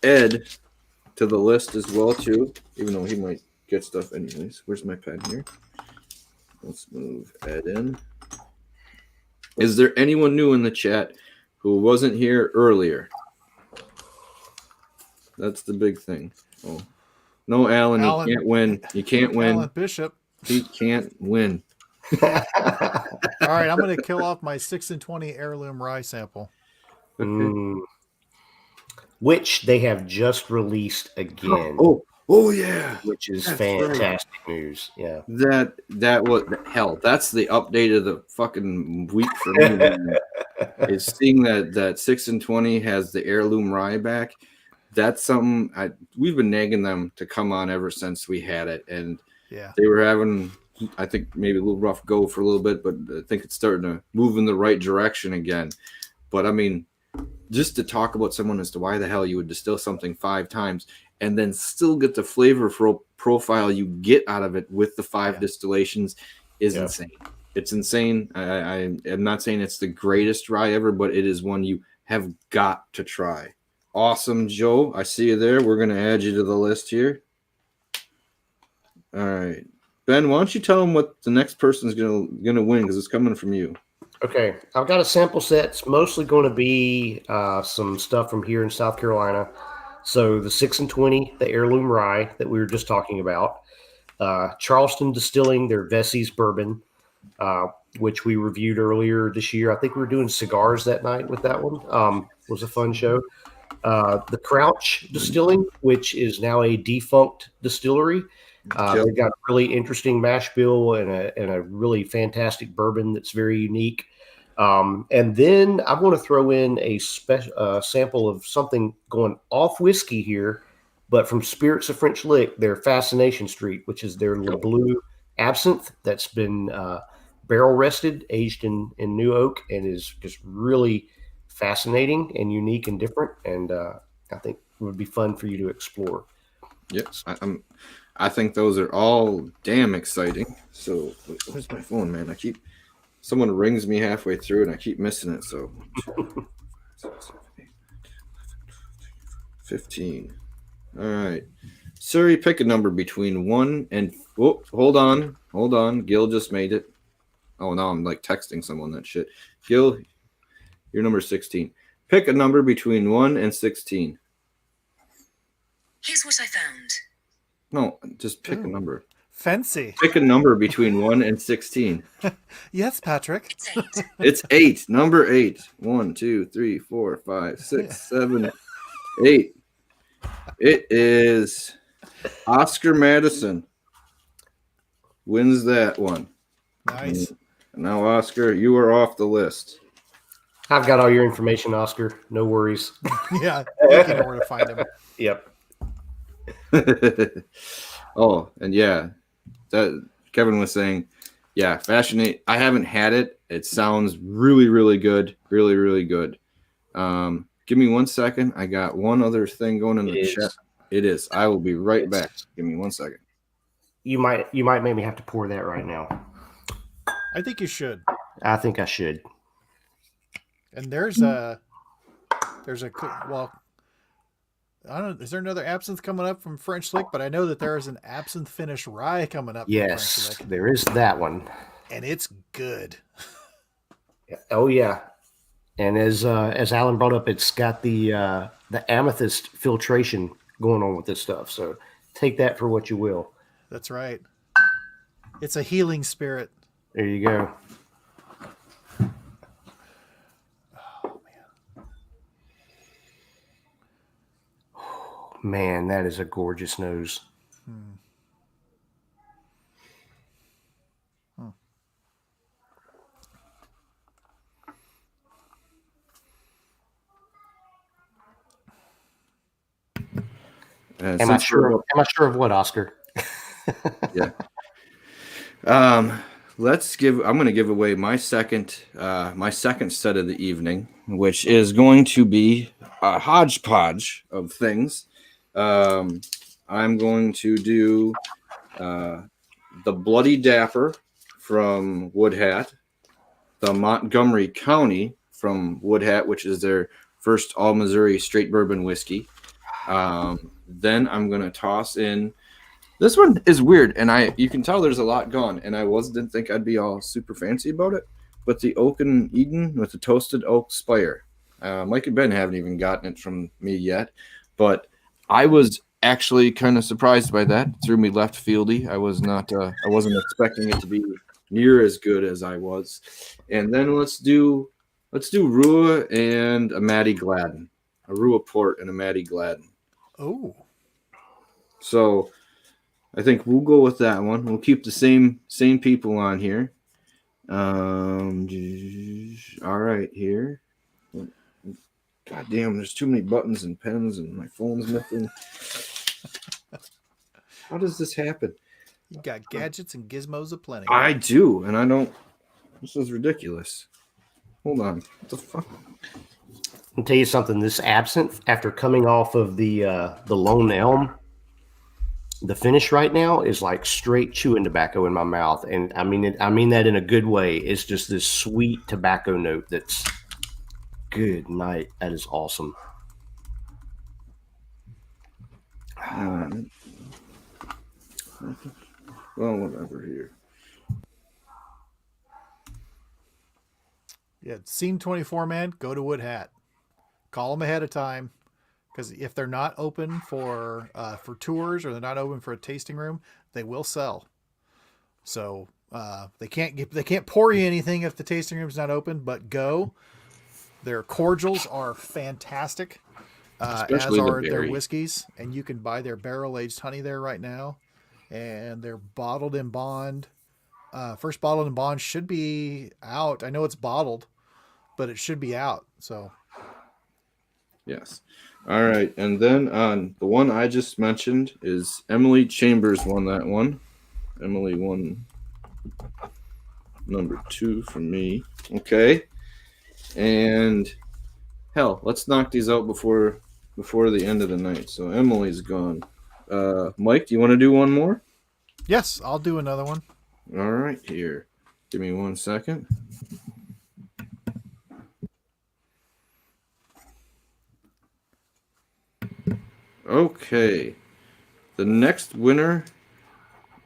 Ed to the list as well too, even though he might get stuff anyways. Where's my pen here? Let's move Ed in. Is there anyone new in the chat who wasn't here earlier? That's the big thing. Oh, no, Alan, you can't win. You can't win. Alan Bishop. He can't win. All right, I'm going to kill off my 6 and 20 heirloom rye sample. Which they have just released again. Oh yeah, which is fantastic news. Yeah, that was hell. That's the update of the fucking week for me. Man. Is seeing that 6 and 20 has the heirloom rye back. That's something we've been nagging them to come on ever since we had it, and they were having, I think, maybe a little rough go for a little bit, but I think it's starting to move in the right direction again. But I mean, just to talk about someone as to why the hell you would distill something 5 times and then still get the flavor profile you get out of it with the 5 distillations is insane. It's insane. I am not saying it's the greatest rye ever, but it is one you have got to try. Awesome, Joe. I see you there. We're going to add you to the list here. All right. Ben, why don't you tell them what the next person's going to win, because it's coming from you. Okay. I've got a sample set. It's mostly going to be some stuff from here in South Carolina. So the 6 and 20, the heirloom rye that we were just talking about. Charleston Distilling, their Vessie's bourbon, which we reviewed earlier this year. I think we were doing cigars that night with that one. It was a fun show. The Crouch Distilling, which is now a defunct distillery. They've got a really interesting mash bill and a really fantastic bourbon that's very unique. And then I want to throw in a sample of something going off whiskey here, but from Spirits of French Lick, their Fascination Street, which is their Le Bleu absinthe that's been barrel rested, aged in new oak, and is just really fascinating and unique and different. And I think it would be fun for you to explore. Yes, I think those are all damn exciting. So where's my phone, man? Someone rings me halfway through and I keep missing it. So 15. All right. Siri, pick a number between 1 and hold on. Gil just made it. Oh, now I'm like texting someone that shit. Gil, you're number 16. Pick a number between 1 and 16. Here's what I found. No, just pick a number. Fancy. Pick a number between 1 and 16. Yes, Patrick. It's 8. It's 8. Number 8. 1, 2, 3, 4, 5, 6, 7, 8. It is Oscar Madison. Wins that one. Nice. Now, Oscar, you are off the list. I've got all your information, Oscar. No worries. Yeah, you know where to find him. Yep. Oh, and yeah, that Kevin was saying, yeah, Fascinate. I haven't had it. It sounds really, really good. Really, really good. Give me 1 second. I got one other thing going in the chat. It is. I will be right back. Give me 1 second. You might make me have to pour that right now. I think you should. I think I should. And there's a well, I don't know. Is there another absinthe coming up from French Lick? But I know that there is an absinthe finished rye coming up. Yes, from French Lick, there is that one, and it's good. Oh yeah, and as Alan brought up, it's got the amethyst filtration going on with this stuff. So take that for what you will. That's right. It's a healing spirit. There you go. Man, that is a gorgeous nose. Am I sure of what, Oscar? Yeah. I'm going to give away my second set of the evening, which is going to be a hodgepodge of things. I'm going to do the Bloody Dapper from Wood Hat, the Montgomery County from Wood Hat, which is their first all Missouri straight bourbon whiskey. Then I'm going to toss in. This one is weird, and you can tell there's a lot gone, and I didn't think I'd be all super fancy about it, but the Oak and Eden with the toasted oak spire. Mike and Ben haven't even gotten it from me yet, but I was actually kind of surprised by that. It threw me left fieldy. I wasn't expecting it to be near as good as I was. And then let's do Rua and a Matty Gladden, a Rua Port and a Matty Gladden. Oh, so I think we'll go with that one. We'll keep the same people on here. All right, here. God damn, there's too many buttons and pens, and my phone's missing. How does this happen? you got gadgets and gizmos aplenty. I do, and I don't. This is ridiculous. Hold on. What the fuck? I'll tell you something. This absinthe, after coming off of the Lone Elm, the finish right now is like straight chewing tobacco in my mouth, and I mean that in a good way. It's just this sweet tobacco note that's good night. That is awesome. Well, whatever here. Yeah, Scene 24, man, go to Wood Hat. Call them ahead of time, because if they're not open for tours or they're not open for a tasting room, they will sell. So they can't pour you anything if the tasting room's not open. But go. Their cordials are fantastic, Especially as are the their berry. whiskeys, and you can buy their barrel aged honey there right now, and they're bottled in bond. First bottled in bond should be out. I know it's bottled, but it should be out. So. Yes. All right. And then the one I just mentioned is Emily Chambers won that one. Emily won number 2 from me. Okay. And hell, let's knock these out before the end of the night. So Emily's gone. Mike, do you want to do one more? Yes, I'll do another one. All right, here. Give me 1 second. Okay. The next winner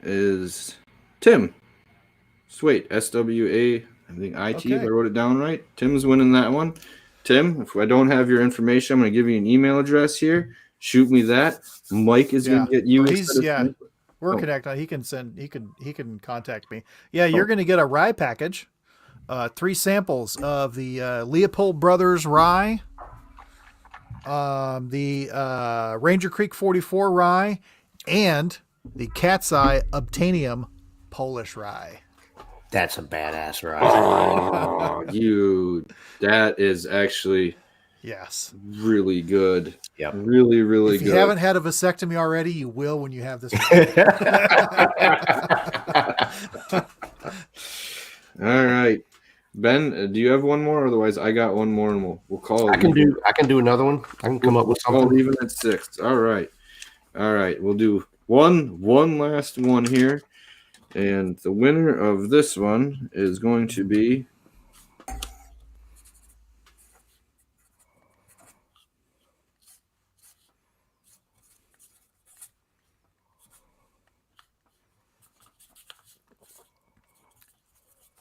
is Tim. Sweet. SWA, I think IT, Okay. if I wrote it down right. Tim's winning that one. Tim, if I don't have your information, I'm going to give you an email address here. Shoot me that. Mike is going to get you. We're connected. He can contact me. Yeah, you're going to get a rye package, 3 samples of the Leopold Brothers rye, the Ranger Creek 44 rye, and the Cat's Eye Obtainium Polish rye. That's a badass rye. Oh, that is actually Yes, really good. Yeah, really, really if good. you haven't had a vasectomy already, you will when you have this. All right, Ben, do you have one more? Otherwise, I got one more, and we'll call it. I can do another one. I can come up with something. Call even at 6. All right. We'll do one last one here, and the winner of this one is going to be.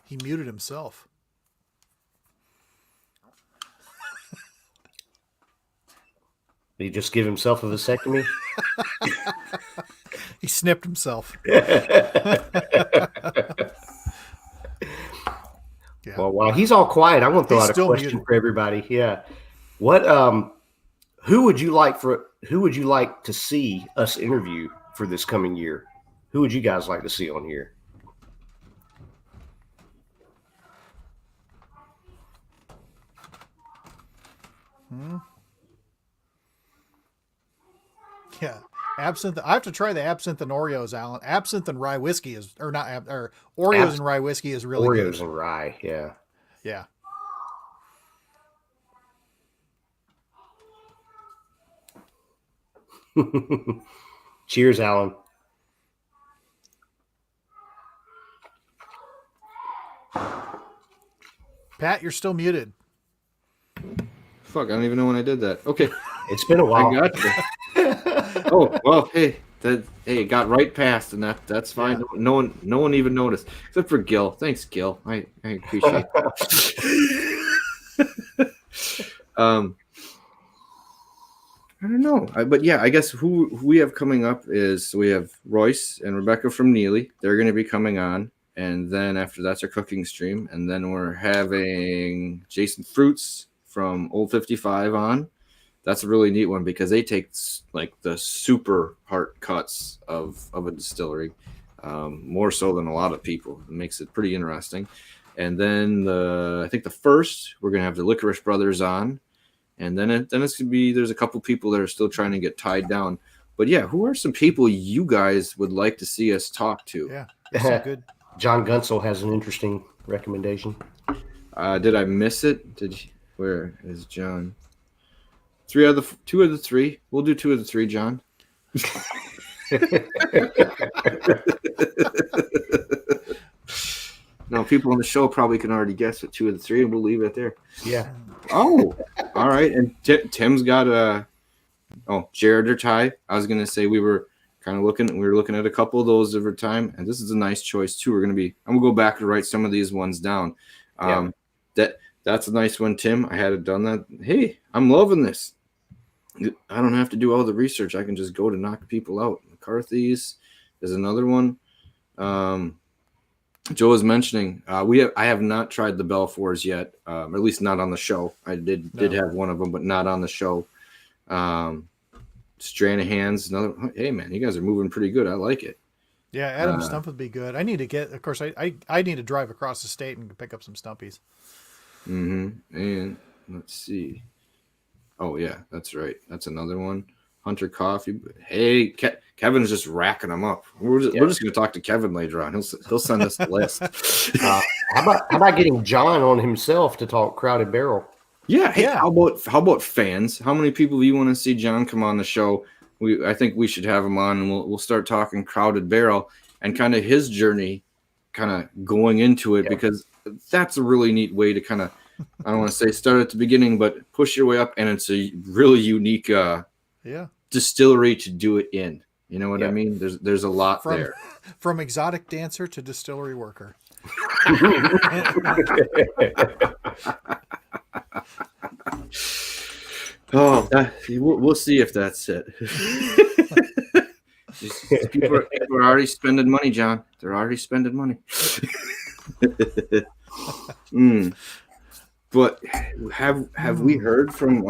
He muted himself. Did he just give himself a vasectomy? He snipped himself. Yeah. Well, while he's all quiet, I'm going to throw He's out a still question muted. for everybody. Yeah, what? Who would you like to see us interview for this coming year? Who would you guys like to see on here? Yeah. Absinthe. I have to try the absinthe and Oreos, Alan. Absinthe and rye whiskey is, or not, or Oreos and rye whiskey is really Oreos good. and rye, yeah. Yeah. Cheers, Alan. Pat, you're still muted. Fuck, I don't even know when I did that. Okay. It's been a while. I got you. Oh, well, hey, it got right past, and that's fine. Yeah. No one even noticed, except for Gil. Thanks, Gil. I appreciate that. I don't know, but yeah, I guess who we have coming up is we have Royce and Rebecca from Neely. They're going to be coming on, and then after that's our cooking stream, and then we're having Jason Fruits from Old 55 on. That's a really neat one because they take like the super heart cuts of a distillery, more so than a lot of people. It makes it pretty interesting. And then I think the first we're gonna have the Licorice Brothers on, and then it's gonna be there's a couple people that are still trying to get tied down. But yeah, who are some people you guys would like to see us talk to? Yeah, there's some good. John Gunsel has an interesting recommendation. Did I miss it? Where is John? Two of the three. We'll do 2 of the 3, John. Now, people on the show probably can already guess what 2 of the 3, and we'll leave it there. Yeah. Oh, all right. And Tim's got Jared or Ty. I was gonna say we were looking at a couple of those over time, and this is a nice choice too. I'm gonna go back and write some of these ones down. That's a nice one, Tim. I hadn't done that. Hey, I'm loving this. I don't have to do all the research. I can just go to knock people out. McCarthy's is another one. Joe was mentioning I have not tried the Belfours yet, or at least not on the show. I did have one of them, but not on the show. Stranahan's another. Hey man, you guys are moving pretty good. I like it. Yeah, Adam Stump would be good. I need to get. Of course, I need to drive across the state and pick up some Stumpies. Mm-hmm. And let's see. Oh yeah, that's right. That's another one. Hunter Coffee. Hey, Kevin's just racking them up. We're just going to talk to Kevin later on. He'll send us the list. How about getting John on himself to talk Crowded Barrel? Yeah. Hey, how about fans? How many people do you want to see John come on the show? I think we should have him on, and we'll start talking Crowded Barrel and kind of his journey, kind of going into it, because that's a really neat way to kind of, I don't want to say start at the beginning, but push your way up, and it's a really unique distillery to do it in. You know what I mean? There's a lot there. From exotic dancer to distillery worker. We'll see if that's it. People are already spending money, John. They're already spending money. But have we heard from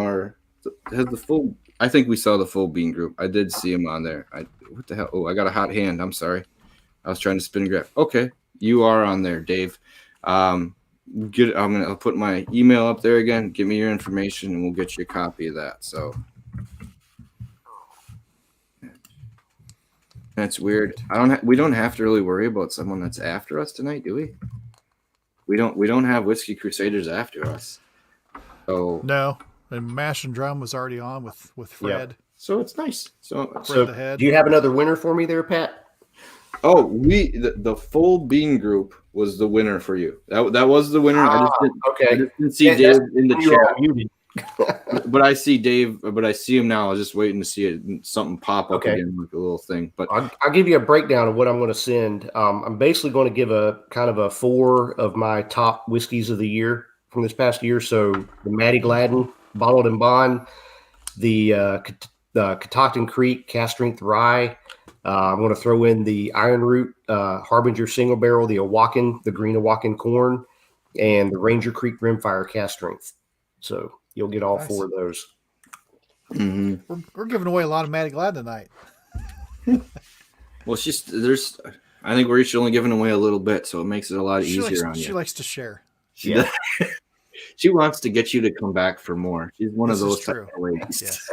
I think we saw the full Bean Group. I did see him on there. What the hell? Oh, I got a hot hand. I'm sorry. I was trying to spin graph. Okay, you are on there, Dave. I'll put my email up there again. Give me your information, and we'll get you a copy of that. So that's weird. We don't have to really worry about someone that's after us tonight, do we? We don't have Whiskey Crusaders after us. So no, and Mash and Drum was already on with Fred. Yeah. So it's nice. So do you have another winner for me there, Pat? Oh, the full Bean Group was the winner for you. That was the winner. I just didn't see Dave in the chat. But I see Dave. But I see him now. I was just waiting to see something pop up again, like a little thing. But I'll give you a breakdown of what I'm going to send. I'm basically going to give a kind of a 4 of my top whiskeys of the year from this past year. So the Matty Gladden Bottled and Bond, the Catoctin Creek Cast Strength Rye. I'm going to throw in the Iron Root Harbinger Single Barrel, the Green Awaken Corn, and the Ranger Creek Rimfire Cast Strength. So you'll get all 4 of those. Mm-hmm. We're giving away a lot of Matty Glad tonight. Well, I think we're each only giving away a little bit, so it makes it a lot easier on you. She likes to share. She wants to get you to come back for more. She's one of those type of ladies. Yes.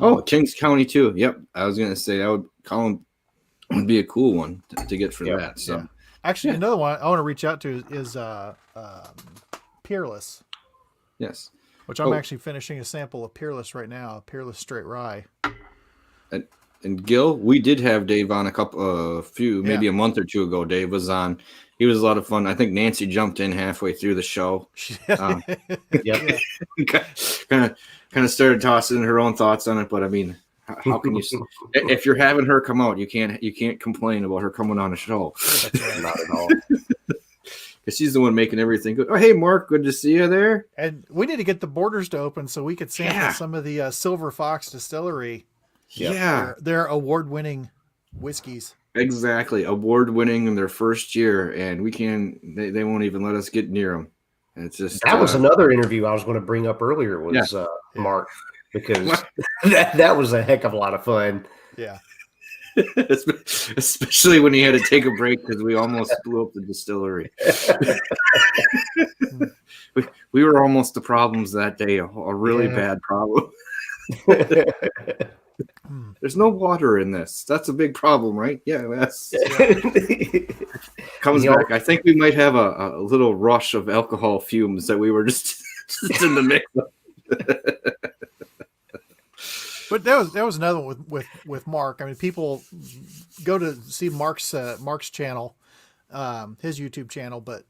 Oh, Kings County too. Yep, I was gonna say that would be a cool one to get for that. So, actually, another one I want to reach out to is Peerless. Yes. Which I'm actually finishing a sample of Peerless right now. Peerless Straight Rye. And Gil, we did have Dave on maybe a month or two ago. Dave was on. He was a lot of fun. I think Nancy jumped in halfway through the show. Kind of started tossing her own thoughts on it. But I mean, how can you? If you're having her come out, you can't complain about her coming on a show. Not at all. Because she's the one making everything good. Oh, hey, Mark, good to see you there. And we need to get the borders to open so we could sample some of the Silver Fox Distillery. Yeah. Their award-winning whiskeys. Exactly. Award-winning in their first year, and they won't even let us get near them. It's just that was another interview I was going to bring up earlier was Mark, because that was a heck of a lot of fun. Yeah. Especially when he had to take a break because we almost blew up the distillery. we were almost the problems that day, a really bad problem. There's no water in this. That's a big problem, right? Yeah, comes back. I think we might have a little rush of alcohol fumes that we were just in the mix of. But that was another one with Mark. I mean, people go to see Mark's channel, his YouTube channel. But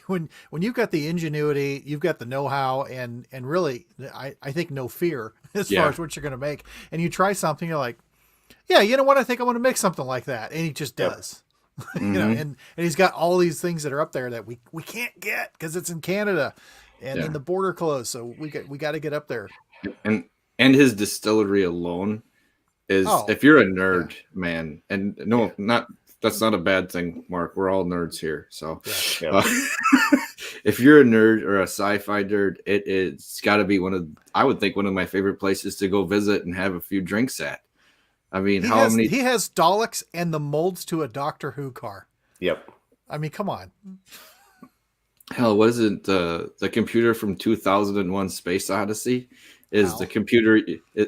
when you've got the ingenuity, you've got the know-how, and really, I think no fear as far as what you're going to make. And you try something, you're like, yeah, you know what? I think I want to make something like that, and he just does. Mm-hmm. And he's got all these things that are up there that we can't get because it's in Canada, and then the border closed. So we got to get up there. And his distillery alone is, if you're a nerd, man, and that's not a bad thing, Mark. We're all nerds here. So if you're a nerd or a sci-fi nerd, it's got to be I would think one of my favorite places to go visit and have a few drinks at. I mean, he has Daleks and the molds to a Doctor Who car. Yep. I mean, come on. Hell, what is it? The computer from 2001 Space Odyssey? Is Hal. The computer,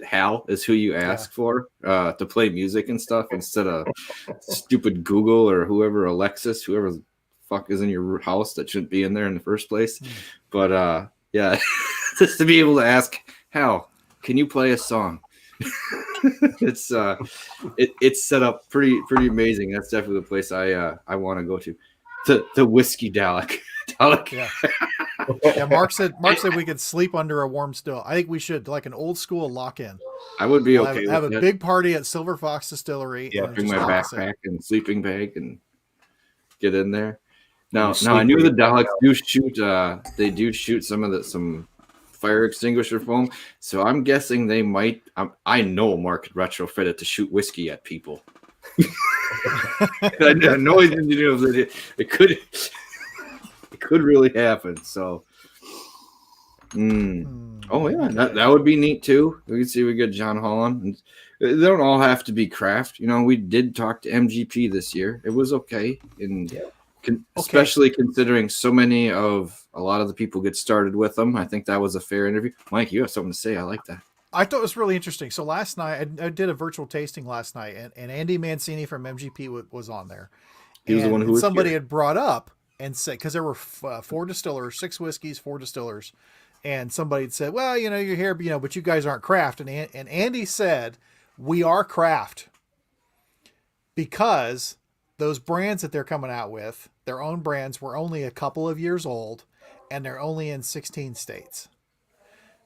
Hal is who you ask for to play music and stuff instead of stupid Google or whoever, Alexis, whoever the fuck is in your house that shouldn't be in there in the first place. But just to be able to ask Hal, can you play a song? It's set up pretty amazing. That's definitely the place I want to go to. The Whiskey Dalek. Yeah, Mark said we could sleep under a warm still. I think we should, like an old school lock-in. I would be okay. Have a big party at Silver Fox Distillery. Yeah, bring my backpack and sleeping bag and get in there. Now I knew the Daleks do shoot. They do shoot some fire extinguisher foam. So I'm guessing they might. I know Mark could retrofit it to shoot whiskey at people. I know he didn't do it. It could really happen. So, oh yeah, that would be neat too. We could see we get John Holland. They don't all have to be craft. You know, we did talk to MGP this year. It was okay, and especially considering a lot of the people get started with them. I think that was a fair interview. Mike, you have something to say? I like that. I thought it was really interesting. So last night, I did a virtual tasting last night, and Andy Mancini from MGP was on there. He was the one who was somebody had brought up and said, because there were 4 distillers, 6 whiskeys, 4 distillers, and somebody had said, well, you know, you're here, but you guys aren't craft. And Andy said, we are craft because those brands that they're coming out with, their own brands, were only a couple of years old, and they're only in 16 states.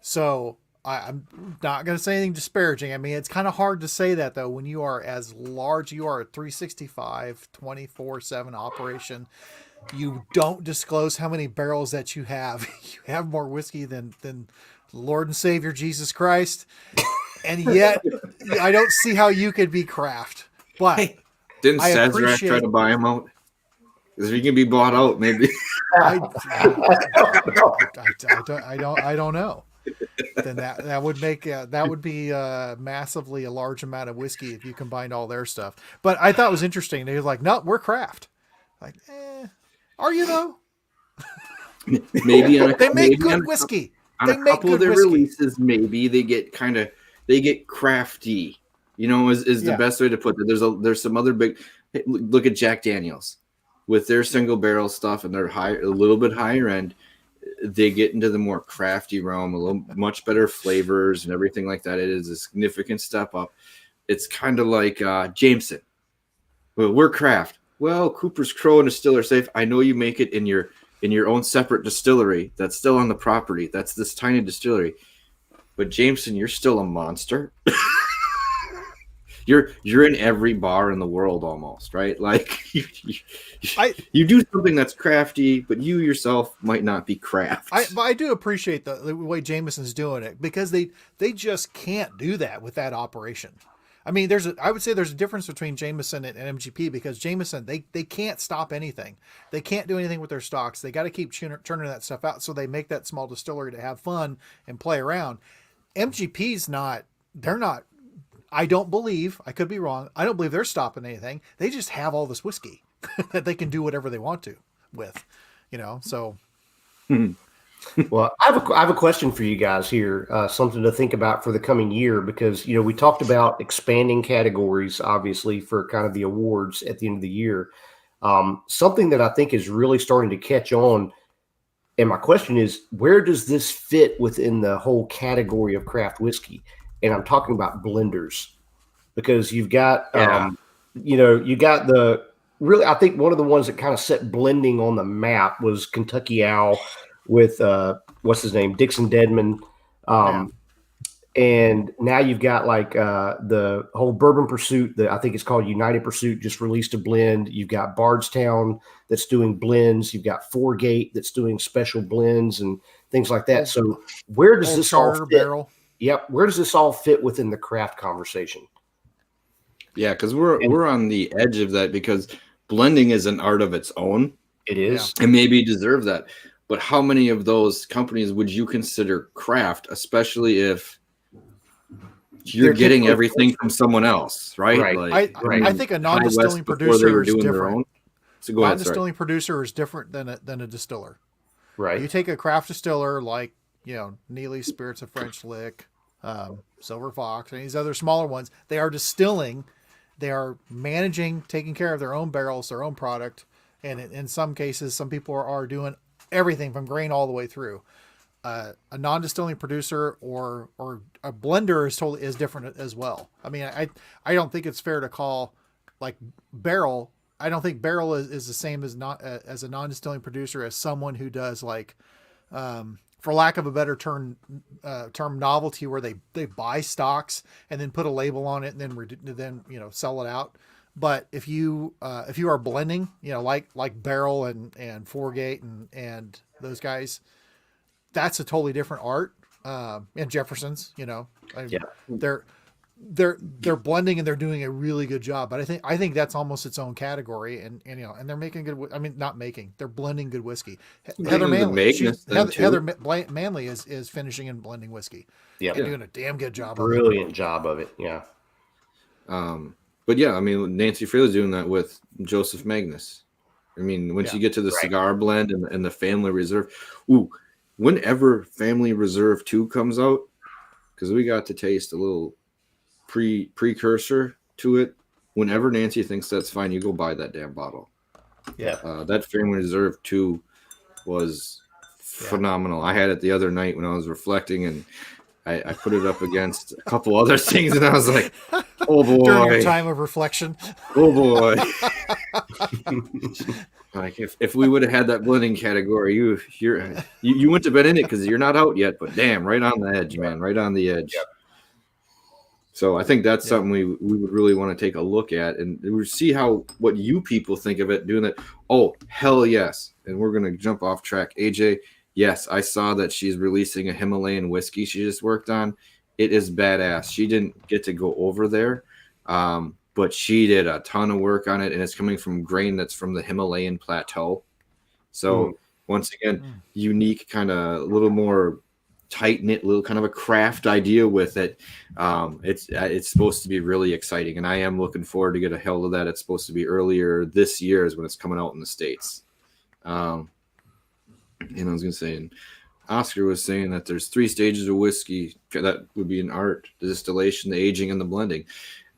So I'm not going to say anything disparaging. I mean, it's kind of hard to say that, though, when you are as large, you are a 365, 24/7 operation. You don't disclose how many barrels that you have. You have more whiskey than Lord and Savior Jesus Christ. And yet, I don't see how you could be craft. But didn't Sazerac try to buy him out? Because if he can be bought out, maybe. I don't know. Then that would make that would be massively a large amount of whiskey if you combined all their stuff. But I thought it was interesting. They were like, no, we're craft. Like, are you though? Maybe they make good whiskey. On a couple of their releases, maybe they get kind of they get crafty. Is the best way to put it. There's some other big. Look at Jack Daniels with their single barrel stuff, and they're a little bit higher end. They get into the more crafty realm, much better flavors and everything like that. It is a significant step up. It's kind of like Jameson. Well, we're craft. Well, Cooper's Crow and Distiller Safe. I know you make it in your own separate distillery that's still on the property. That's this tiny distillery. But Jameson, you're still a monster. You're in every bar in the world almost, right? Like you do something that's crafty, but you yourself might not be craft. But I do appreciate the way Jameson's doing it, because they just can't do that with that operation. I mean, I would say there's a difference between Jameson and MGP, because Jameson, they can't stop anything. They can't do anything with their stocks. They got to keep churning that stuff out. So they make that small distillery to have fun and play around. MGP's they're not, I don't believe, I could be wrong, I don't believe they're stopping anything. They just have all this whiskey that they can do whatever they want to with, so. Well, I have a question for you guys here, something to think about for the coming year, because, we talked about expanding categories, obviously, for kind of the awards at the end of the year. Something that I think is really starting to catch on. And my question is, where does this fit within the whole category of craft whiskey? And I'm talking about blenders, because you've got, you got I think one of the ones that kind of set blending on the map was Kentucky Owl with, what's his name? Dixon Dedman. And now you've got like the whole Bourbon Pursuit, I think it's called United Pursuit, just released a blend. You've got Bardstown that's doing blends. You've got Foregate that's doing special blends and things like that. So where does this all fit? Barrel? Yep. Where does this all fit within the craft conversation? Yeah, because we're on the edge of that, because blending is an art of its own. It is. And maybe deserve that. But how many of those companies would you consider craft, especially if you're getting everything from someone else, right? Right. I think a non-distilling producer is different. So go ahead. Non-distilling producer is different than a distiller. Right. You take a craft distiller like, Neely Spirits of French Lick, Silver Fox, and these other smaller ones. They are distilling. They are managing, taking care of their own barrels, their own product. And in some cases, some people are doing everything from grain all the way through. A non-distilling producer or a blender is different as well. I mean, I don't think it's fair to call like barrel. I don't think barrel is the same as a non-distilling producer as someone who does like, for lack of a better term novelty, where they buy stocks and then put a label on it and then sell it out. But if you are blending, like Barrel and Foregate and those guys, that's a totally different art. And Jefferson's, they're blending and they're doing a really good job. But I think that's almost its own category. And they're making good. I mean, not making. They're blending good whiskey. Heather Manley is finishing and blending whiskey. Yeah, doing a damn good job. Brilliant job of it. Yeah. But yeah, I mean, Nancy Fraley's doing that with Joseph Magnus. I mean, once you get to the cigar blend and the Family Reserve, whenever Family Reserve 2 comes out, because we got to taste a little precursor to it. Whenever Nancy thinks that's fine, you go buy that damn bottle. Yeah. That Family Reserve 2 was phenomenal. I had it the other night when I was reflecting, and I put it up against a couple other things, and I was like, oh boy. During your time of reflection. Oh boy. Like if we would have had that blending category, you wouldn't have been in it because you're not out yet, but damn, right on the edge, man. Right on the edge. Yep. So I think that's something we would really want to take a look at and we see what you people think of it doing that. Oh, hell yes. And we're going to jump off track. AJ, yes, I saw that she's releasing a Himalayan whiskey she just worked on. It is badass. She didn't get to go over there, but she did a ton of work on it, and it's coming from grain that's from the Himalayan plateau. So once again, unique, kind of a little more tight-knit, little kind of a craft idea with it. It's supposed to be really exciting, and I am looking forward to get a hold of that. It's supposed to be earlier this year is when it's coming out in the States. And I was going to say, Oscar was saying that there's 3 stages of whiskey that would be an art: the distillation, the aging, and the blending.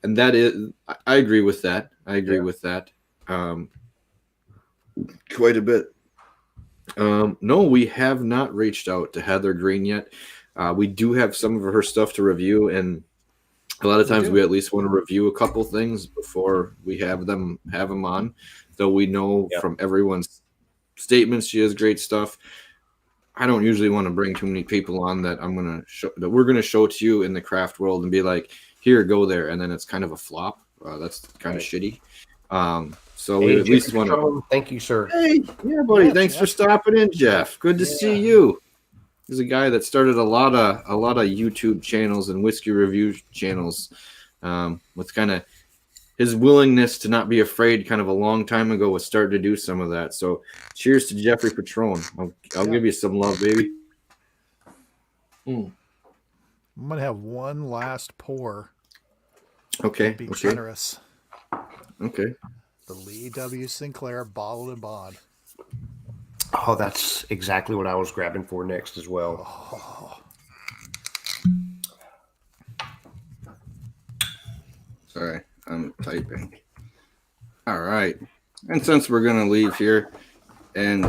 And that is, I agree with that. I agree with that quite a bit. No, we have not reached out to Heather Green yet. We do have some of her stuff to review, and a lot of times we at least want to review a couple things before we have them on. Though we know from everyone's statements she has great stuff. I don't usually want to bring too many people on that we're gonna show to you in the craft world and be like, here, go there, and then it's kind of a flop. That's kind of shitty. So we at least want to. Thank you, sir. Hey, yeah, buddy. Thanks for stopping in, Jeff. Good to see you. He's a guy that started a lot of YouTube channels and whiskey review channels, with kind of his willingness to not be afraid. Kind of a long time ago was starting to do some of that. So, cheers to Jeffrey Patron. I'll give you some love, baby. I'm gonna have one last pour. Okay. Be generous. Okay. The Lee W. Sinclair Bottled and Bond. Oh, that's exactly what I was grabbing for next as well. Sorry, I'm typing. All right. And since we're going to leave here, and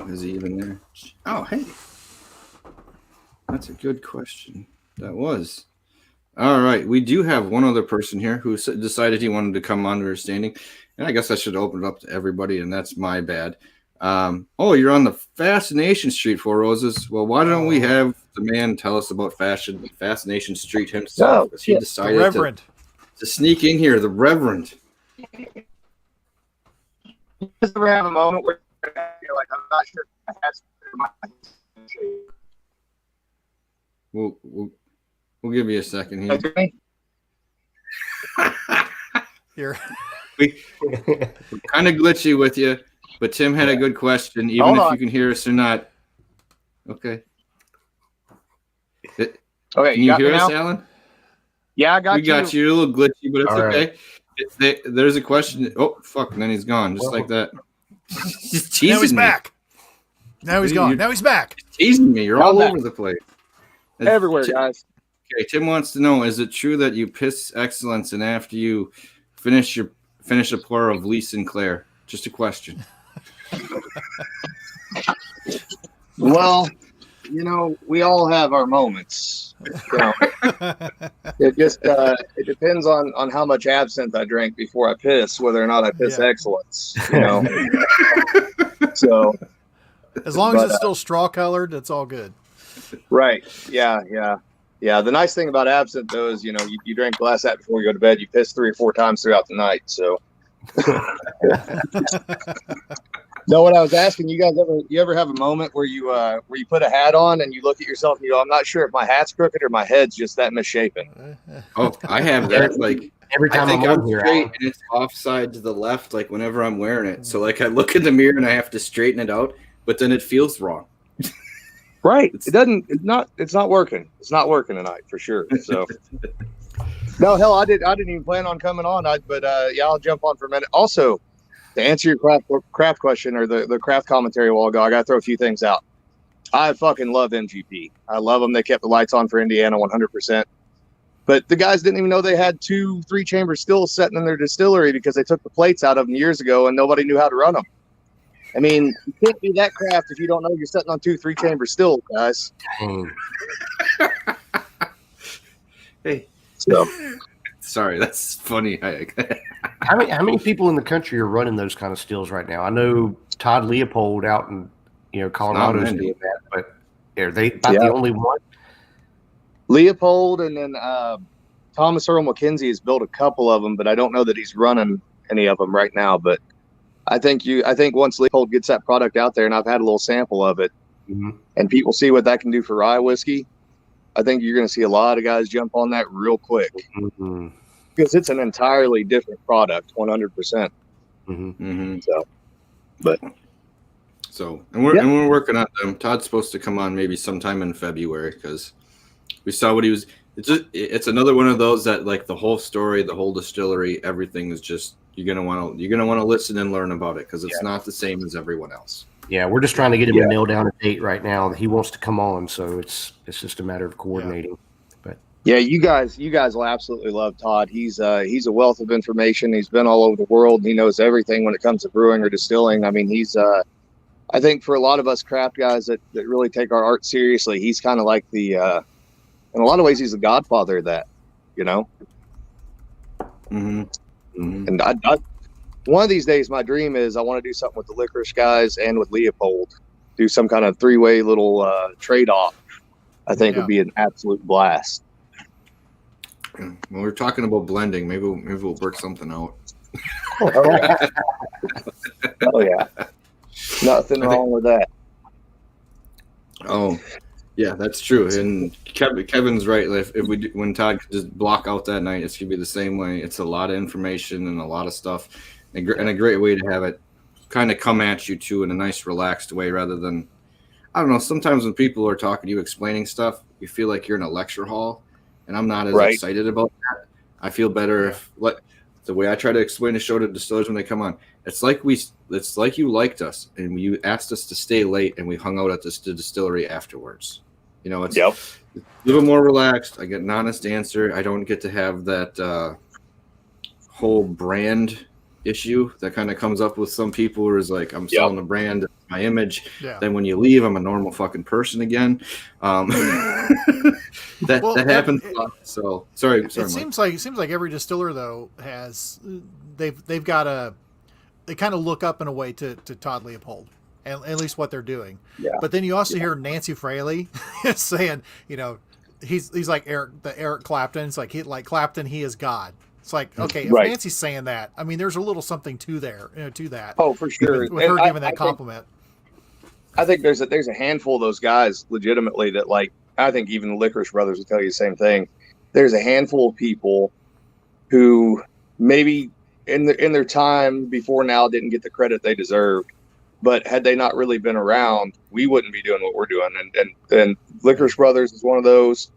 is he even there? Oh, hey. That's a good question. That was. All right. We do have one other person here who decided he wanted to come on to our standing. And I guess I should open it up to everybody, and that's my bad. You're on the Fascination Street, Four Roses. Well, why don't we have the man tell us about Fascination Street himself? Because he decided to sneak in here, the Reverend. Just ever have a moment where you're like, I'm not sure if I have We'll give you a second here. Here. We're kind of glitchy with you, but Tim had a good question, even if you can hear us or not. Okay. Okay, can you hear us, Alan? Yeah, I got you. We got you. You're a little glitchy, but it's all okay. Right. There's a question. Oh, fuck, and then he's gone, just like that. He's teasing now he's me. back. Now he's gone. Now he's back. Teasing me. You're all over the place. Everywhere, guys. Okay, Tim wants to know, is it true that you piss excellence and after you finish a pour of Lee Sinclair? Just a question. Well, we all have our moments. It just it depends on how much absinthe I drank before I piss, whether or not I piss excellence. So as long as it's still straw colored, it's all good. Right. Yeah. The nice thing about absinthe, though, is you drink a glass of that before you go to bed. You piss 3 or 4 times throughout the night. So. No, what I was asking you guys, ever have a moment where you put a hat on and you look at yourself and you go, I'm not sure if my hat's crooked or my head's just that misshapen. Oh, I have that. Like every time I think I'm I'm here, straight and it's offside to the left. Like whenever I'm wearing it, so like I look in the mirror and I have to straighten it out, but then it feels wrong. Right. It's not working. It's not working tonight for sure. So. No, hell, I didn't even plan on coming on. But I'll jump on for a minute. Also, to answer your craft question or the craft commentary a while ago, I got to throw a few things out. I fucking love MGP. I love them. They kept the lights on for Indiana 100%. But the guys didn't even know they had 2 3-chamber stills sitting in their distillery because they took the plates out of them years ago and nobody knew how to run them. I mean, you can't do that craft if you don't know you're sitting on 2 3-chamber stills, guys. Hey. So. Sorry, that's funny. How many people in the country are running those kind of stills right now? I know Todd Leopold out in Colorado is doing that, but are they about the only one? Leopold and then Thomas Earl McKenzie has built a couple of them, but I don't know that he's running any of them right now. But I think once Leopold gets that product out there, and I've had a little sample of it, and people see what that can do for rye whiskey, I think you're going to see a lot of guys jump on that real quick because it's an entirely different product, 100%. So, we're working on them. Todd's supposed to come on maybe sometime in February because we saw what he was. It's another one of those that like the whole story, the whole distillery, everything is just you're gonna want to listen and learn about it because it's not the same as everyone else. Yeah, we're just trying to get him to nail down a date right now. He wants to come on, so it's just a matter of coordinating. But yeah, you guys will absolutely love Todd. He's a wealth of information. He's been all over the world. He knows everything when it comes to brewing or distilling. I mean, he's I think for a lot of us craft guys that really take our art seriously, he's kind of like the in a lot of ways he's the godfather of that, you know. Mm-hmm. Mm-hmm. And I one of these days, my dream is I want to do something with the Licorice guys and with Leopold, do some kind of 3-way little trade-off. I think would be an absolute blast. When we're talking about blending, maybe we'll work something out. Oh yeah, nothing wrong with that. Oh, yeah, that's true. And Kevin's right. When Todd could just block out that night, it's gonna be the same way. It's a lot of information and a lot of stuff, and a great way to have it kind of come at you too in a nice, relaxed way, rather than, I don't know. Sometimes when people are talking to you, explaining stuff, you feel like you're in a lecture hall, and I'm not as excited about that. I feel better if the way I try to explain the show to distillers when they come on. It's like you liked us and you asked us to stay late, and we hung out at the distillery afterwards. You know, it's a little more relaxed. I get an honest answer. I don't get to have that whole brand issue that kind of comes up with some people, where it's like, I'm selling the brand, my image. Yeah. Then when you leave, I'm a normal fucking person again. That happens a lot. So sorry. It seems like every distiller though has they've got they kind of look up in a way to Todd Leopold, and at least what they're doing. Yeah. But then you also hear Nancy Fraley saying, you know, he's like Eric Clapton. It's like Clapton, he is God. It's like, okay, if Nancy's saying that, I mean, there's a little something to that. Oh, for sure. With her giving that compliment. I think there's a handful of those guys legitimately that, like, I think even the Licorice Brothers will tell you the same thing. There's a handful of people who maybe in their time before now didn't get the credit they deserved, but had they not really been around, we wouldn't be doing what we're doing. And Licorice Brothers is one of those.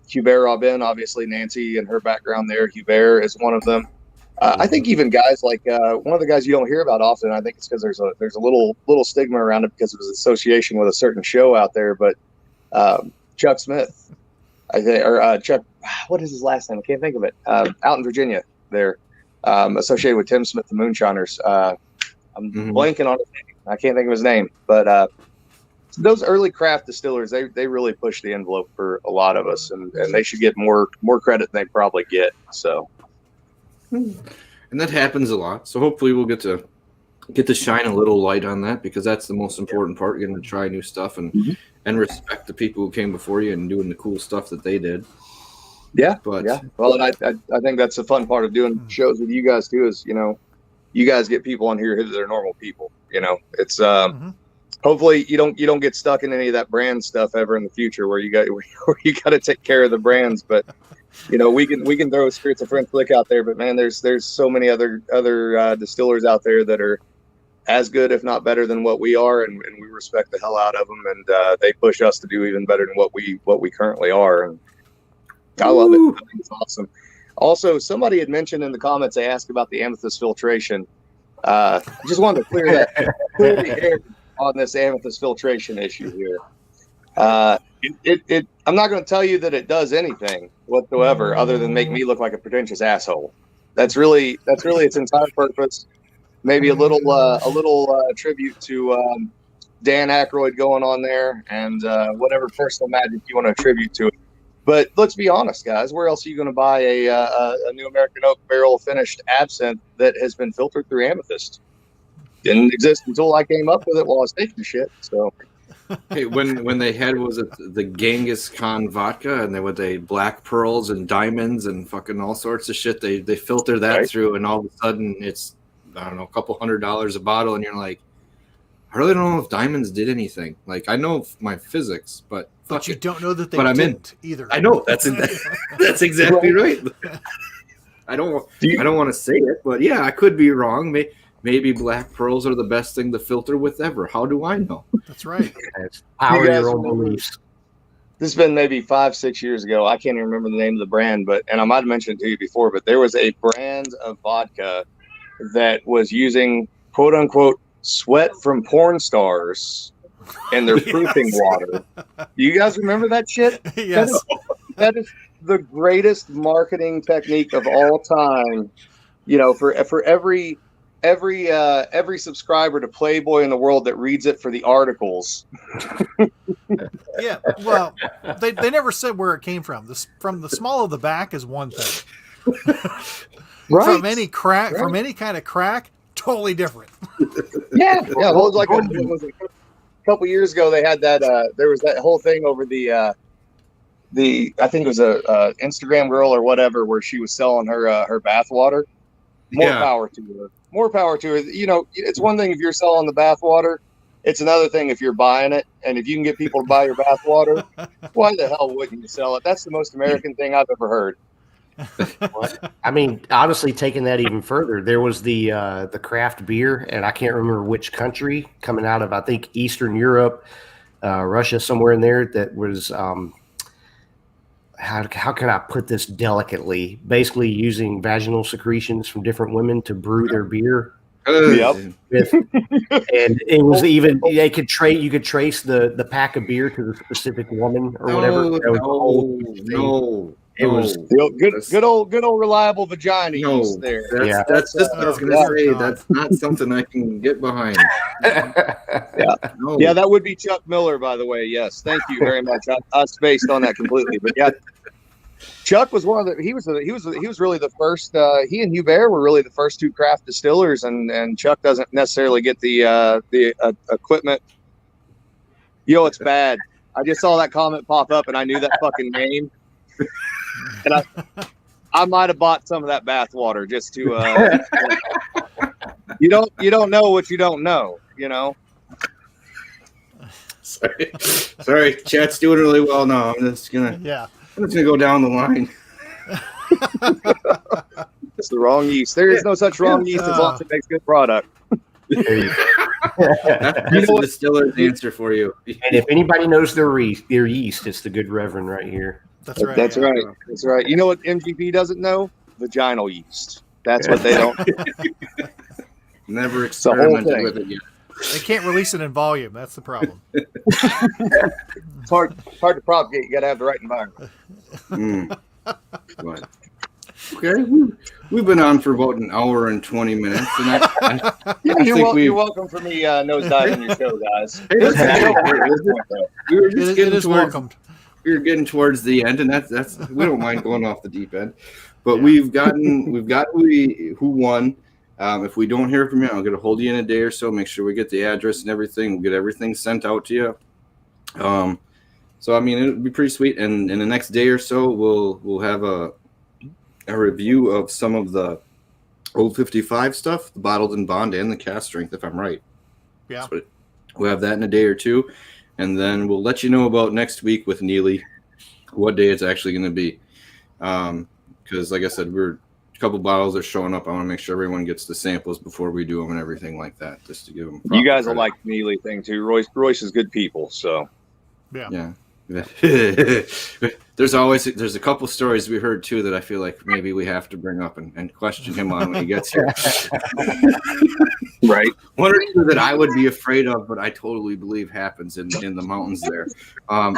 Hubert Robin, obviously Nancy and her background there. Hubert is one of them. I think even guys like one of the guys you don't hear about often. I think it's because there's a little stigma around it because of his association with a certain show out there. But Chuck Smith, I think, or Chuck, what is his last name? I can't think of it. Out in Virginia, there, associated with Tim Smith, the Moonshiners. I'm blanking on his name. I can't think of his name, but those early craft distillers, they really push the envelope for a lot of us, and they should get more credit than they probably get. So, and that happens a lot. So hopefully we'll get to shine a little light on that, because that's the most important part. Getting to try new stuff and respect the people who came before you and doing the cool stuff that they did. Yeah, Well, I think that's the fun part of doing shows with you guys too. Is, you know, you guys get people on here that are normal people. You know, it's hopefully you don't get stuck in any of that brand stuff ever in the future where you got to take care of the brands. But you know, we can throw Spirits of French Lick out there, but man, there's so many other distillers out there that are as good, if not better, than what we are, and we respect the hell out of them, and they push us to do even better than what we currently are. And I love it. I think it's awesome. Also, somebody had mentioned in the comments, they asked about the amethyst filtration. Just wanted to clear the air on this amethyst filtration issue here. I'm not going to tell you that it does anything whatsoever other than make me look like a pretentious asshole. That's really its entire purpose. Maybe a little tribute to Dan Aykroyd going on there, and whatever personal magic you want to attribute to it. But let's be honest, guys. Where else are you going to buy a New American Oak barrel finished absinthe that has been filtered through amethyst? Didn't exist until I came up with it while I was taking shit. So, hey, when they had, was it the Genghis Khan vodka, and they black pearls and diamonds and fucking all sorts of shit. They filter that through, and all of a sudden it's, I don't know, a couple $100 a bottle, and you're like, I really don't know if diamonds did anything. Like, I know my physics, but you don't know that they didn't either. I know that's exactly right. I don't want to say it, but yeah, I could be wrong. Maybe black pearls are the best thing to filter with ever. How do I know? That's right. Power your own beliefs. This has been maybe 5-6 years ago. I can't even remember the name of the brand, and I might have mentioned it to you before, but there was a brand of vodka that was using quote unquote sweat from porn stars and their proofing water. Do you guys remember that shit? Yes. That is the greatest marketing technique of all time. You know, for every subscriber to Playboy in the world that reads it for the articles. Yeah. Well, they never said where it came from. From the small of the back is one thing. Right. From any crack, from any kind of crack, totally different. Yeah. Well, it was like a couple years ago. They had that. There was that whole thing over the I think it was a Instagram girl or whatever, where she was selling her bath water. More power to her. More power to her. You know, it's one thing if you're selling the bath water. It's another thing if you're buying it. And if you can get people to buy your bath water, why the hell wouldn't you sell it? That's the most American thing I've ever heard. I mean, honestly, taking that even further, there was the craft beer, and I can't remember which country, coming out of, I think, Eastern Europe, Russia, somewhere in there, that was how can I put this delicately? Basically, using vaginal secretions from different women to brew their beer. Yep. And it was even you could trace the pack of beer to the specific woman or whatever. It was good old reliable vagina use there. That's just what I was gonna say. That's not something I can get behind. Yeah, that would be Chuck Miller, by the way. Yes, thank you very much. I spaced on that completely, but yeah, Chuck was one of the. He was really the first. He and Hubert were really the first two craft distillers, and Chuck doesn't necessarily get the equipment. Yo, it's bad. I just saw that comment pop up, and I knew that fucking name. And I might have bought some of that bath water just to you don't know what you don't know, you know. Sorry, chat's doing really well now. I'm just gonna go down the line. It's the wrong yeast. There is no such wrong yeast as long as it makes good product. That's a distiller's answer for you. And if anybody knows their yeast, it's the good Reverend right here. That's right. That's right. That's right. You know what MGP doesn't know? Vaginal yeast. That's what they don't. Never experimented with it yet. They can't release it in volume. That's the problem. It's hard to propagate. You got to have the right environment. Okay, we've been on for about an hour and 20 minutes, and you're welcome for me nosediving your show, guys. We were just getting welcomed. We were getting towards the end, and that's we don't mind going off the deep end, but we've got who won. If we don't hear from you, I'll get a hold of you in a day or so. Make sure we get the address and everything. We'll get everything sent out to you. So I mean, it'll be pretty sweet. And in the next day or so, we'll have a review of some of the old 55 stuff, the bottled in bond and the cast strength, if I'm right. Yeah. So we'll have that in a day or two. And then we'll let you know about next week with Neely, what day it's actually going to be. Because, like I said, a couple bottles are showing up. I want to make sure everyone gets the samples before we do them and everything like that, just to give them. You guys will like the Neely thing too. Royce is good people, so yeah. There's a couple stories we heard too that I feel like maybe we have to bring up and question him on when he gets here. Right. One or two that I would be afraid of, but I totally believe happens in the mountains there. I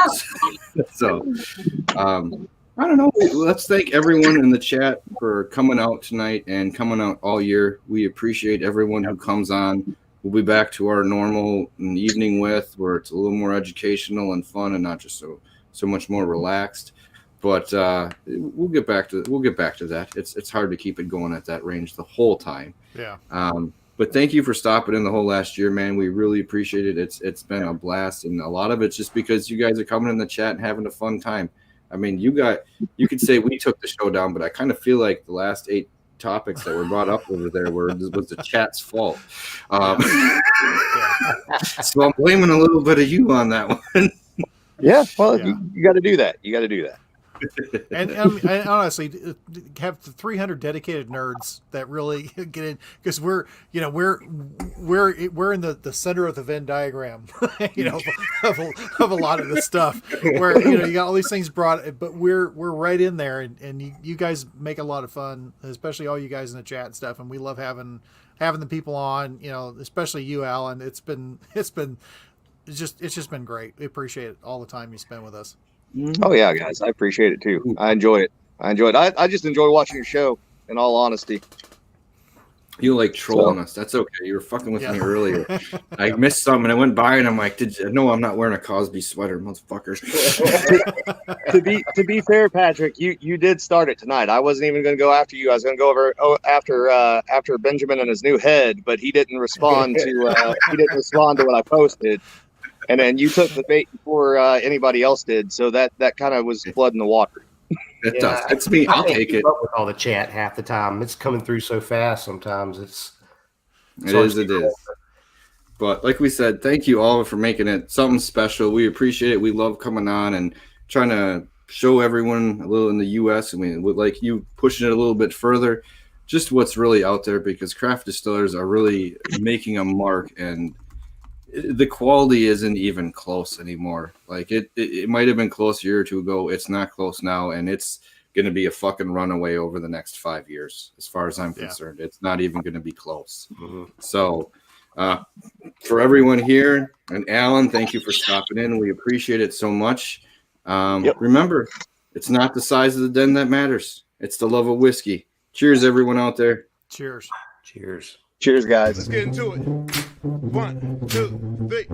don't know. Let's thank everyone in the chat for coming out tonight and coming out all year. We appreciate everyone who comes on. We'll be back to our normal evening where it's a little more educational and fun and not just so much more relaxed. But we'll get back to that. It's hard to keep it going at that range the whole time. Yeah. But thank you for stopping in the whole last year, man. We really appreciate it. It's been a blast, and a lot of it's just because you guys are coming in the chat and having a fun time. I mean, you could say we took the show down, but I kind of feel like the last 8 topics that were brought up over there was the chat's fault. So I'm blaming a little bit of you on that one. Yeah, well, you got to do that. You got to do that. and honestly, have 300 dedicated nerds that really get in, because we're in the center of the Venn diagram, of a lot of this stuff, where you got all these things brought, but we're right in there, and you guys make a lot of fun, especially all you guys in the chat and stuff, and we love having the people on, especially you, Alan. It's just been great. We appreciate it, all the time you spend with us. Oh yeah, guys, I appreciate it too. I enjoy it. I just enjoy watching your show, in all honesty. You like trolling us. That's okay. You were fucking with me earlier. I missed something and I went by and I'm like, no, I'm not wearing a Cosby sweater, motherfuckers. to be fair, Patrick, you did start it tonight. I wasn't even going to go after you. I was going to go over after Benjamin and his new head, but he didn't respond to what I posted. And then you took the bait before anybody else did, so that kind of was flooding the water. It does. It's me. I'll take it. Up with all the chat half the time. It's coming through so fast. Sometimes it is. But like we said, thank you all for making it something special. We appreciate it. We love coming on and trying to show everyone a little in the U.S. and we would like you pushing it a little bit further, just what's really out there, because craft distillers are really making a mark, and the quality isn't even close anymore. Like it might have been close a year or two ago. It's not close now, and it's going to be a fucking runaway over the next 5 years, as far as I'm concerned. It's not even going to be close. Mm-hmm. So for everyone here, and Alan, thank you for stopping in. We appreciate it so much. Remember, it's not the size of the den that matters. It's the love of whiskey. Cheers, everyone out there. Cheers. Cheers. Cheers, guys. Let's get into it. 1, 2, 3.